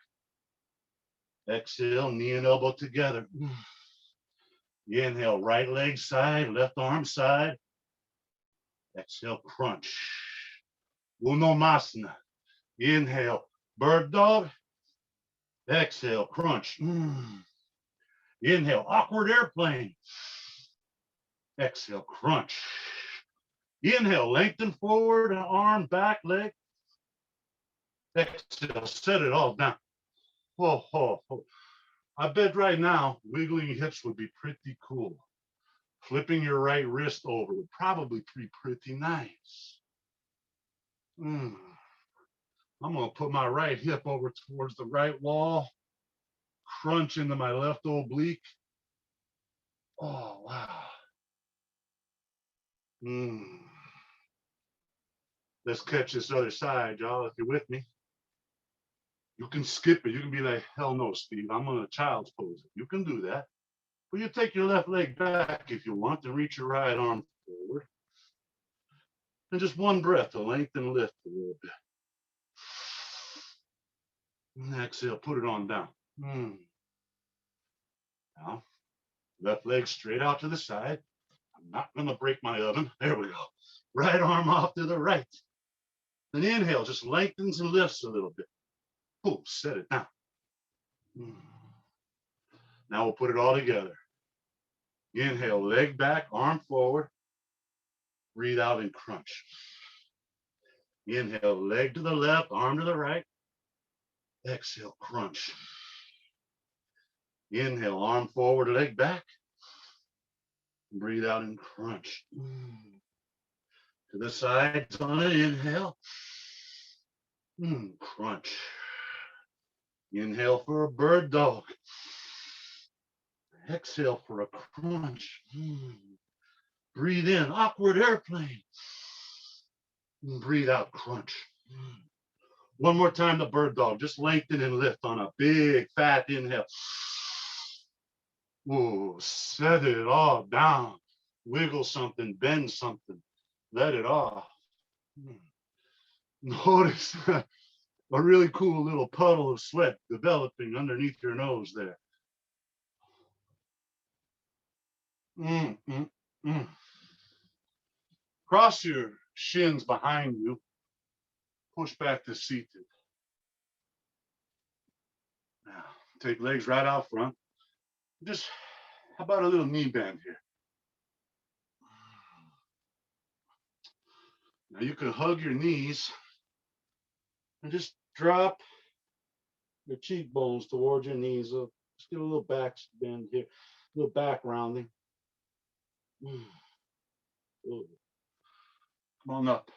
Exhale, knee and elbow together. Inhale, right leg side, left arm side. Exhale, crunch. Unomasana. Inhale, bird dog. Exhale, crunch. Inhale, awkward airplane. Exhale, crunch. Inhale, lengthen forward, arm, back, leg. Exhale, set it all down. Whoa, whoa, whoa. I bet right now, wiggling hips would be pretty cool. Flipping your right wrist over would probably be pretty nice. I'm going to put my right hip over towards the right wall. Crunch into my left oblique. Oh, wow. Let's catch this other side, y'all, if you're with me. You can skip it. You can be like, hell no, Steve. I'm on a child's pose. You can do that. But you take your left leg back if you want and reach your right arm forward. And just one breath to lengthen and lift a little bit. And exhale, put it on down. Now, left leg straight out to the side. I'm not going to break my oven. There we go. Right arm off to the right. Then inhale, just lengthens and lifts a little bit. Oh, set it down. Now we'll put it all together. Inhale, leg back, arm forward. Breathe out and crunch. Inhale, leg to the left, arm to the right. Exhale, crunch. Inhale, arm forward, leg back. Breathe out and crunch. To the sides on it, inhale. Crunch. Inhale for a bird dog. Exhale for a crunch. Breathe in, awkward airplane. Breathe out, crunch. One more time, the bird dog. Just lengthen and lift on a big fat inhale. Whoa, set it all down. Wiggle something, bend something. Let it off. Notice a really cool little puddle of sweat developing underneath your nose there. Cross your shins behind you. Push back to seated. Now, take legs right out front. Just, how about a little knee bend here? Now you can hug your knees and just drop your cheekbones towards your knees. Just get a little back bend here, a little back rounding. Come on up.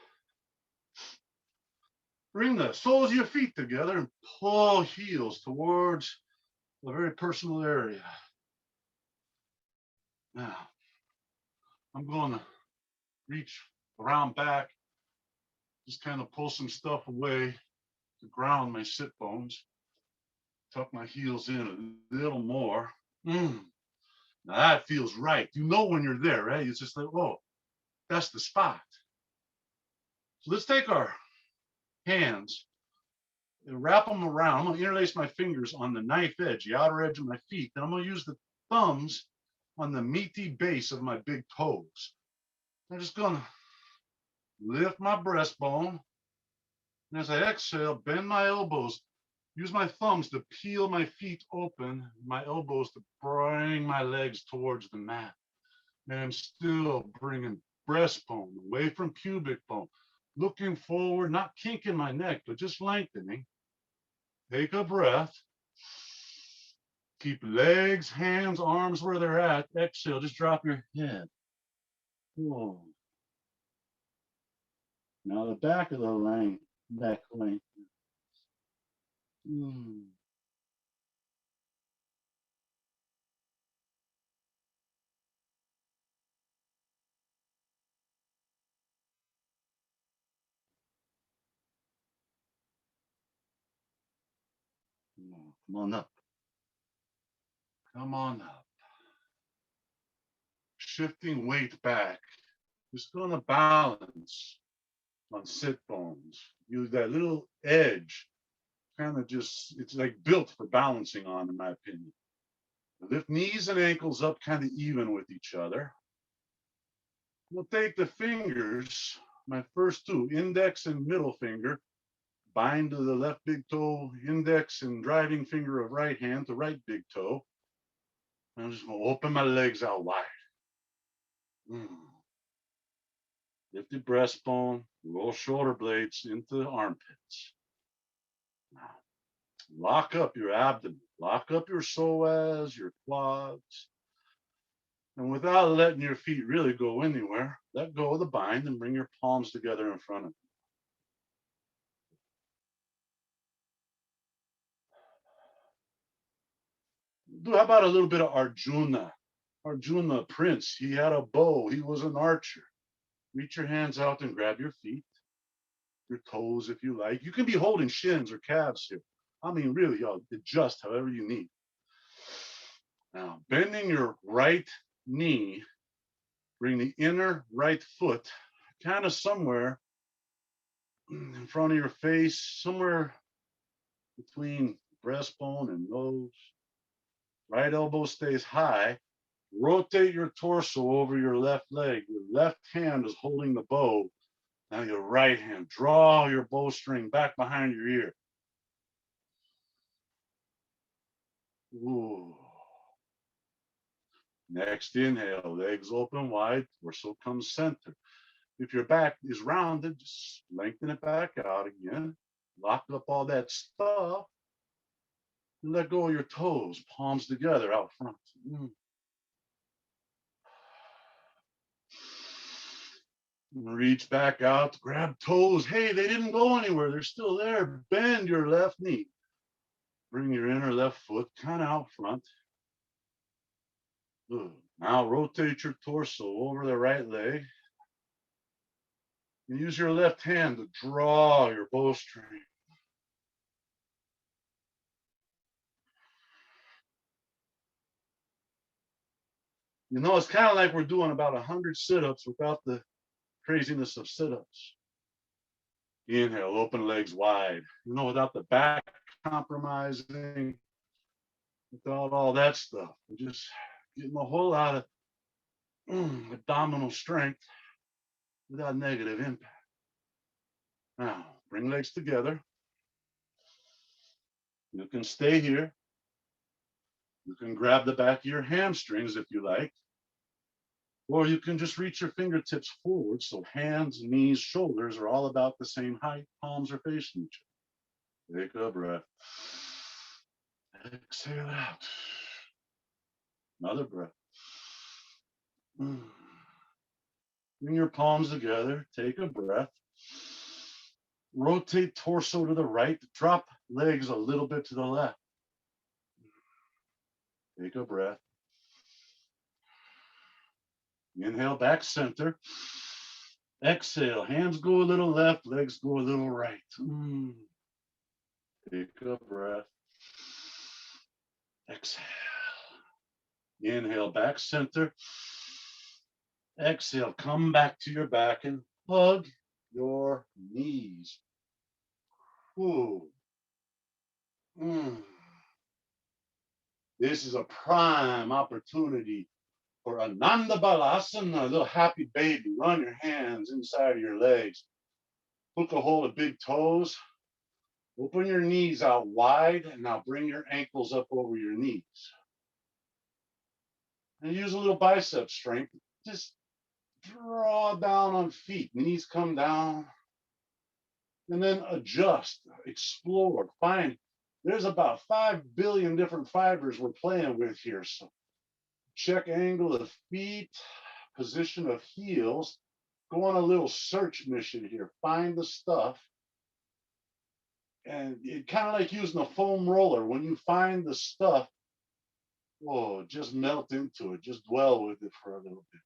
Bring the soles of your feet together and pull heels towards a very personal area. Now, I'm going to reach around back, just kind of pull some stuff away to ground my sit bones. Tuck my heels in a little more. Now that feels right. You know when you're there, right? It's just like, oh, that's the spot. So let's take our hands and wrap them around. I'm going to interlace my fingers on the knife edge, the outer edge of my feet. Then I'm going to use the thumbs on the meaty base of my big toes. I'm just going to lift my breastbone. And as I exhale, bend my elbows. Use my thumbs to peel my feet open, my elbows to bring my legs towards the mat. And I'm still bringing breastbone away from pubic bone, looking forward, not kinking my neck, but just lengthening. Take a breath. Keep legs, hands, arms where they're at. Exhale, just drop your head. Whoa. Now the back of the line, back length. Come on up. Come on up. Shifting weight back. Just going to balance on sit bones. Use that little edge. Kind of just, it's like built for balancing on, in my opinion. Lift knees and ankles up kind of even with each other. We'll take the fingers, my first two, index and middle finger, bind to the left big toe, index and driving finger of right hand to right big toe. I'm just going to open my legs out wide. Lift the breastbone, roll shoulder blades into the armpits. Now, lock up your abdomen, lock up your psoas, your quads. And without letting your feet really go anywhere, let go of the bind and bring your palms together in front of you. How about a little bit of Arjuna? Arjuna, Prince, he had a bow, he was an archer. Reach your hands out and grab your feet, your toes if you like. You can be holding shins or calves here. I mean, really, y'all, adjust however you need. Now, bending your right knee, bring the inner right foot kind of somewhere in front of your face, somewhere between breastbone and nose. Right elbow stays high. Rotate your torso over your left leg. Your left hand is holding the bow. Now your right hand, draw your bowstring back behind your ear. Ooh. Next inhale, legs open wide, torso comes center. If your back is rounded, just lengthen it back out again. Lock up all that stuff. And let go of your toes, palms together out front. Reach back out, grab toes. Hey, they didn't go anywhere. They're still there. Bend your left knee. Bring your inner left foot kind of out front. Good. Now rotate your torso over the right leg. And use your left hand to draw your bowstring. You know, it's kind of like we're doing about 100 sit-ups without the craziness of sit-ups. Inhale, open legs wide. You know, without the back compromising, without all that stuff. We're just getting a whole lot of abdominal strength without negative impact. Now, bring legs together. You can stay here. You can grab the back of your hamstrings if you like. Or you can just reach your fingertips forward so hands, knees, shoulders are all about the same height. Palms are facing each other. Take a breath. Exhale out. Another breath. Bring your palms together. Take a breath. Rotate torso to the right. Drop legs a little bit to the left. Take a breath. Inhale, back center. Exhale, hands go a little left, legs go a little right. Take a breath. Exhale. Inhale, back center. Exhale, come back to your back and hug your knees. Ooh. This is a prime opportunity for Ananda Balasana, a little happy baby. Run your hands inside of your legs. Hook a hold of big toes. Open your knees out wide, and now bring your ankles up over your knees. And use a little bicep strength. Just draw down on feet. Knees come down. And then adjust, explore, find. There's about 5 billion different fibers we're playing with here. So check angle of feet, position of heels. Go on a little search mission here. Find the stuff. And it kind of like using a foam roller. When you find the stuff, whoa, just melt into it. Just dwell with it for a little bit.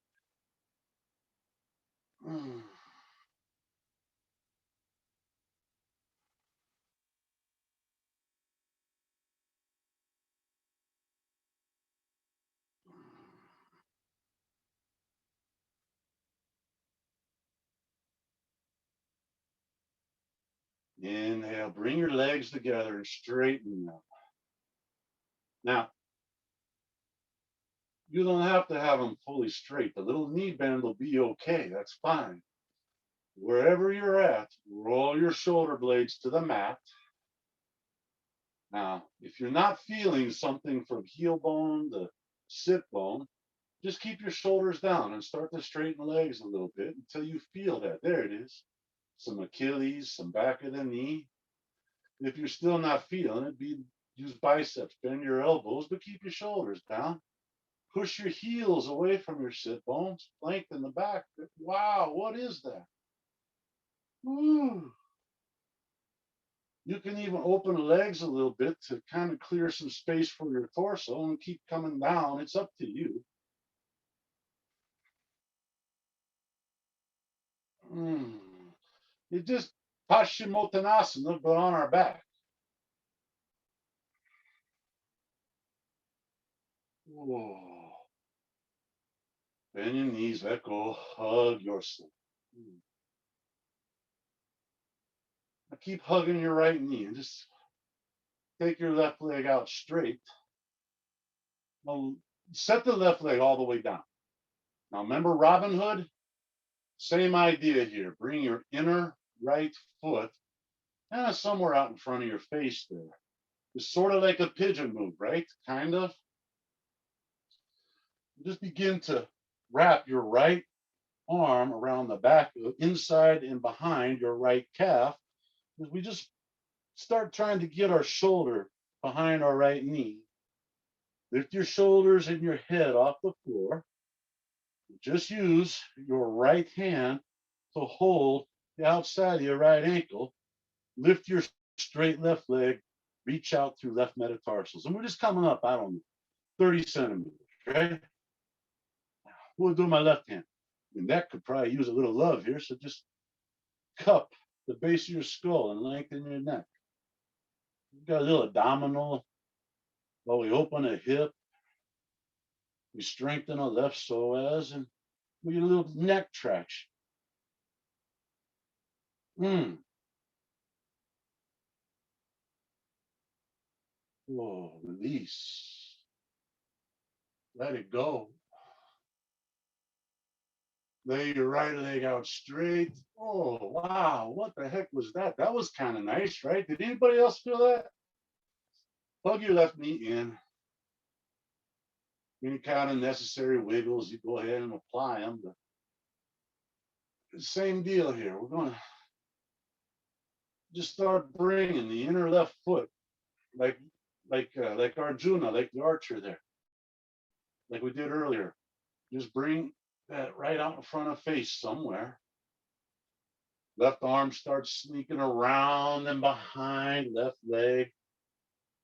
Inhale, bring your legs together and straighten them. Now, you don't have to have them fully straight. The little knee bend will be okay. That's fine. Wherever you're at, roll your shoulder blades to the mat. Now, if you're not feeling something from heel bone to sit bone, just keep your shoulders down and start to straighten the legs a little bit until you feel that. There it is. Some Achilles, some back of the knee. If you're still not feeling it, use biceps, bend your elbows, but keep your shoulders down. Push your heels away from your sit bones, lengthen the back. Wow, what is that? Woo. You can even open the legs a little bit to kind of clear some space for your torso and keep coming down. It's up to you. It just Paschimottanasana, but on our back. Whoa. Bend your knees, let go, hug yourself. Now keep hugging your right knee and just take your left leg out straight. Now set the left leg all the way down. Now remember Robin Hood? Same idea here. Bring your inner right foot kind of somewhere out in front of your face there. It's sort of like a pigeon move, right? Kind of. Just begin to wrap your right arm around the back, inside and behind your right calf, as we just start trying to get our shoulder behind our right knee. Lift your shoulders and your head off the floor. Just use your right hand to hold the outside of your right ankle. Lift your straight left leg, reach out through left metatarsals. And we're just coming up, I don't know, 30 centimeters, right? We'll do my left hand. Your neck could probably use a little love here, so just cup the base of your skull and lengthen your neck. We've got a little abdominal. While we open a hip, we strengthen our left psoas, and we get a little neck traction. Whoa, release. Let it go. Lay your right leg out straight. Oh, wow. What the heck was that? That was kind of nice, right? Did anybody else feel that? Plug your left knee in. Any kind of necessary wiggles, you go ahead and apply them. But same deal here. We're going to just start bringing the inner left foot, like Arjuna, like the archer there, like we did earlier. Just bring that right out in front of face somewhere. Left arm starts sneaking around and behind left leg.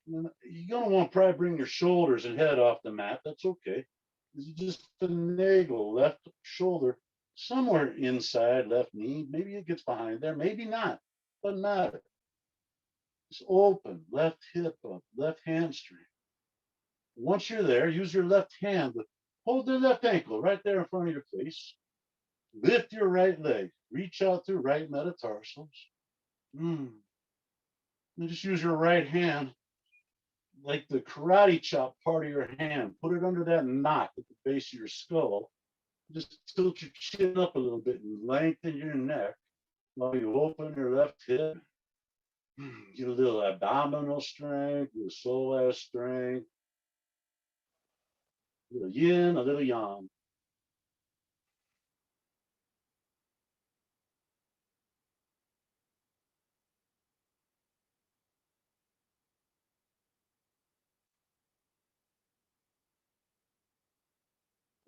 And you're gonna want to probably bring your shoulders and head off the mat. That's okay. You just finagle left shoulder somewhere inside left knee. Maybe it gets behind there, maybe not. Doesn't matter. Just open, left hip up, left hamstring. Once you're there, use your left hand to hold the left ankle right there in front of your face. Lift your right leg. Reach out through right metatarsals. And just use your right hand like the karate chop part of your hand. Put it under that knot at the base of your skull. Just tilt your chin up a little bit and lengthen your neck while you open your left hip. Get a little abdominal strength, a little psoas strength, a little yin, a little yang.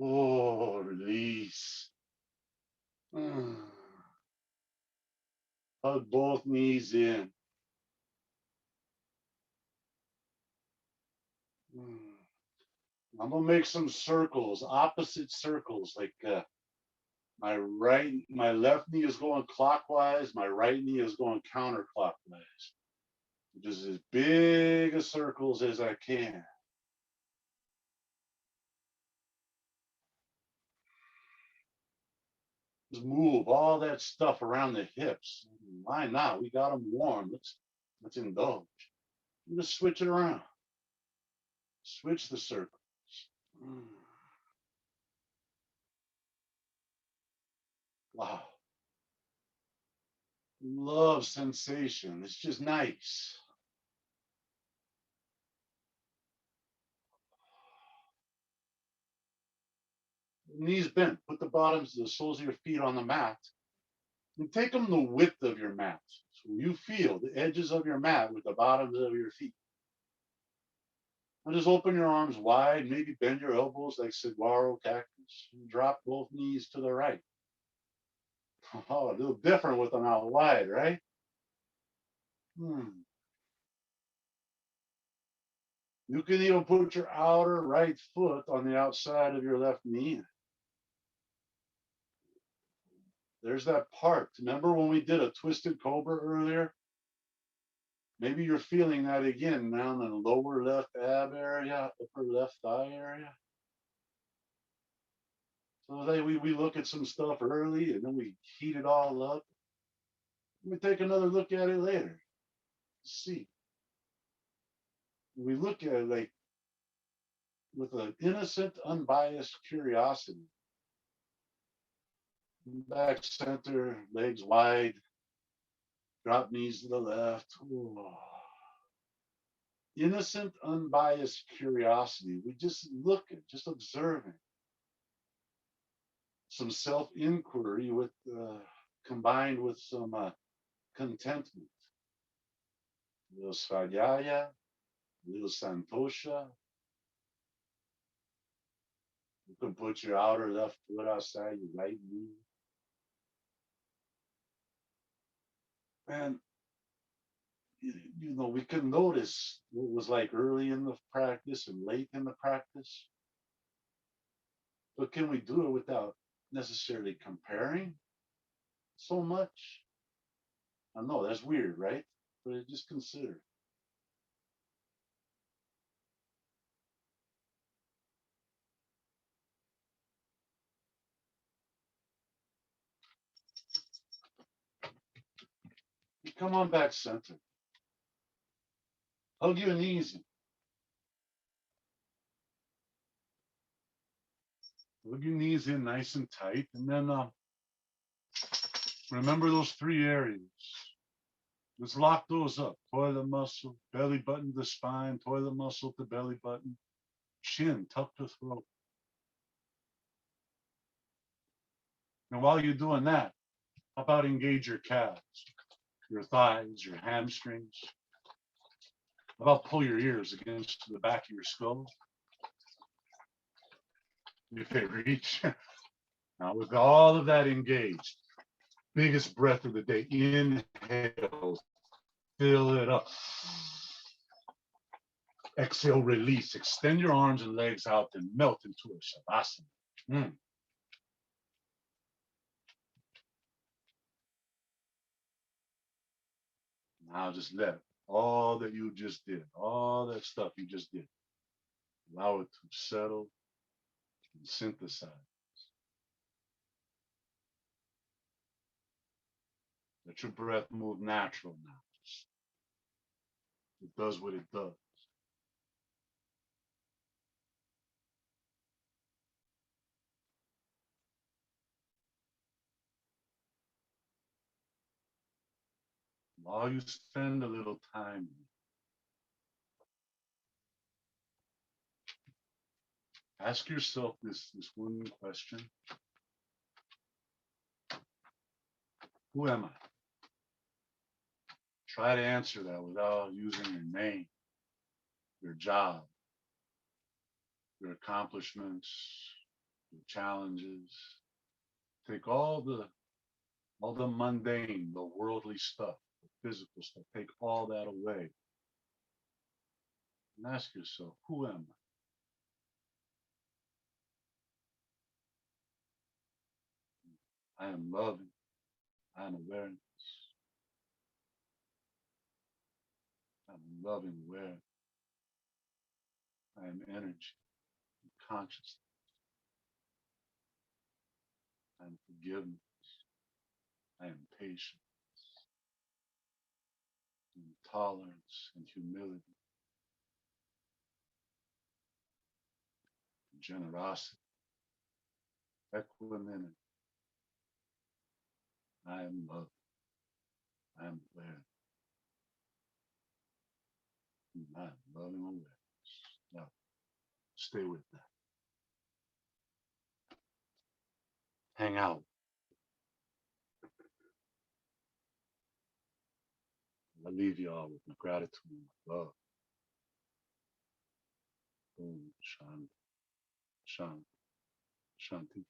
Oh, release. Hug both knees in. I'm gonna make some circles, opposite circles, like my left knee is going clockwise, my right knee is going counterclockwise. Just as big a circles as I can. Just move all that stuff around the hips. Why not? We got them warm. Let's indulge. Just switch it around. Switch the circles. Wow. Love sensation. It's just nice. Knees bent. Put the bottoms of the soles of your feet on the mat. And take them the width of your mat. So you feel the edges of your mat with the bottoms of your feet. And just open your arms wide, maybe bend your elbows like saguaro cactus. And drop both knees to the right. Oh, a little different with them out wide, right? You can even put your outer right foot on the outside of your left knee. There's that part. Remember when we did a twisted cobra earlier? Maybe you're feeling that again now in the lower left ab area, upper left thigh area. So we look at some stuff early and then we heat it all up. We take another look at it later. See. We look at it like with an innocent, unbiased curiosity. Back center, legs wide, drop knees to the left. Ooh. Innocent, unbiased curiosity. We just look at, just observing. Some self-inquiry with combined with some contentment. A little svadhyaya, a little santosha. You can put your outer left foot outside your right knee. And we can notice what was like early in the practice and late in the practice. But can we do it without necessarily comparing so much? I know that's weird, right? But just consider. Come on back center. Hug your knees in. Hug your knees in nice and tight. And then remember those three areas. Let's lock those up. Toilet muscle, belly button to spine, toilet muscle to belly button, chin, tuck to throat. And while you're doing that, how about engage your calves, your thighs, your hamstrings? How about pull your ears against the back of your skull? Okay, reach. Now, with all of that engaged, biggest breath of the day, inhale, fill it up. Exhale, release. Extend your arms and legs out and melt into a shavasana. Now just let all that you just did, all that stuff you just did, allow it to settle and synthesize. Let your breath move natural now. It does what it does. While you spend a little time, ask yourself this one question. Who am I? Try to answer that without using your name, your job, your accomplishments, your challenges. Take all the mundane, the worldly stuff, the physical stuff. Take all that away. And ask yourself, who am I? I am loving. I am awareness. I am loving awareness. I am energy and consciousness. I am forgiveness. I am patience and tolerance and humility, and generosity, equanimity. I am love. I am aware. I am loving awareness. Now, stay with that. Hang out. I leave you all with my gratitude and my love. Boom, shanti, shanti, shanti.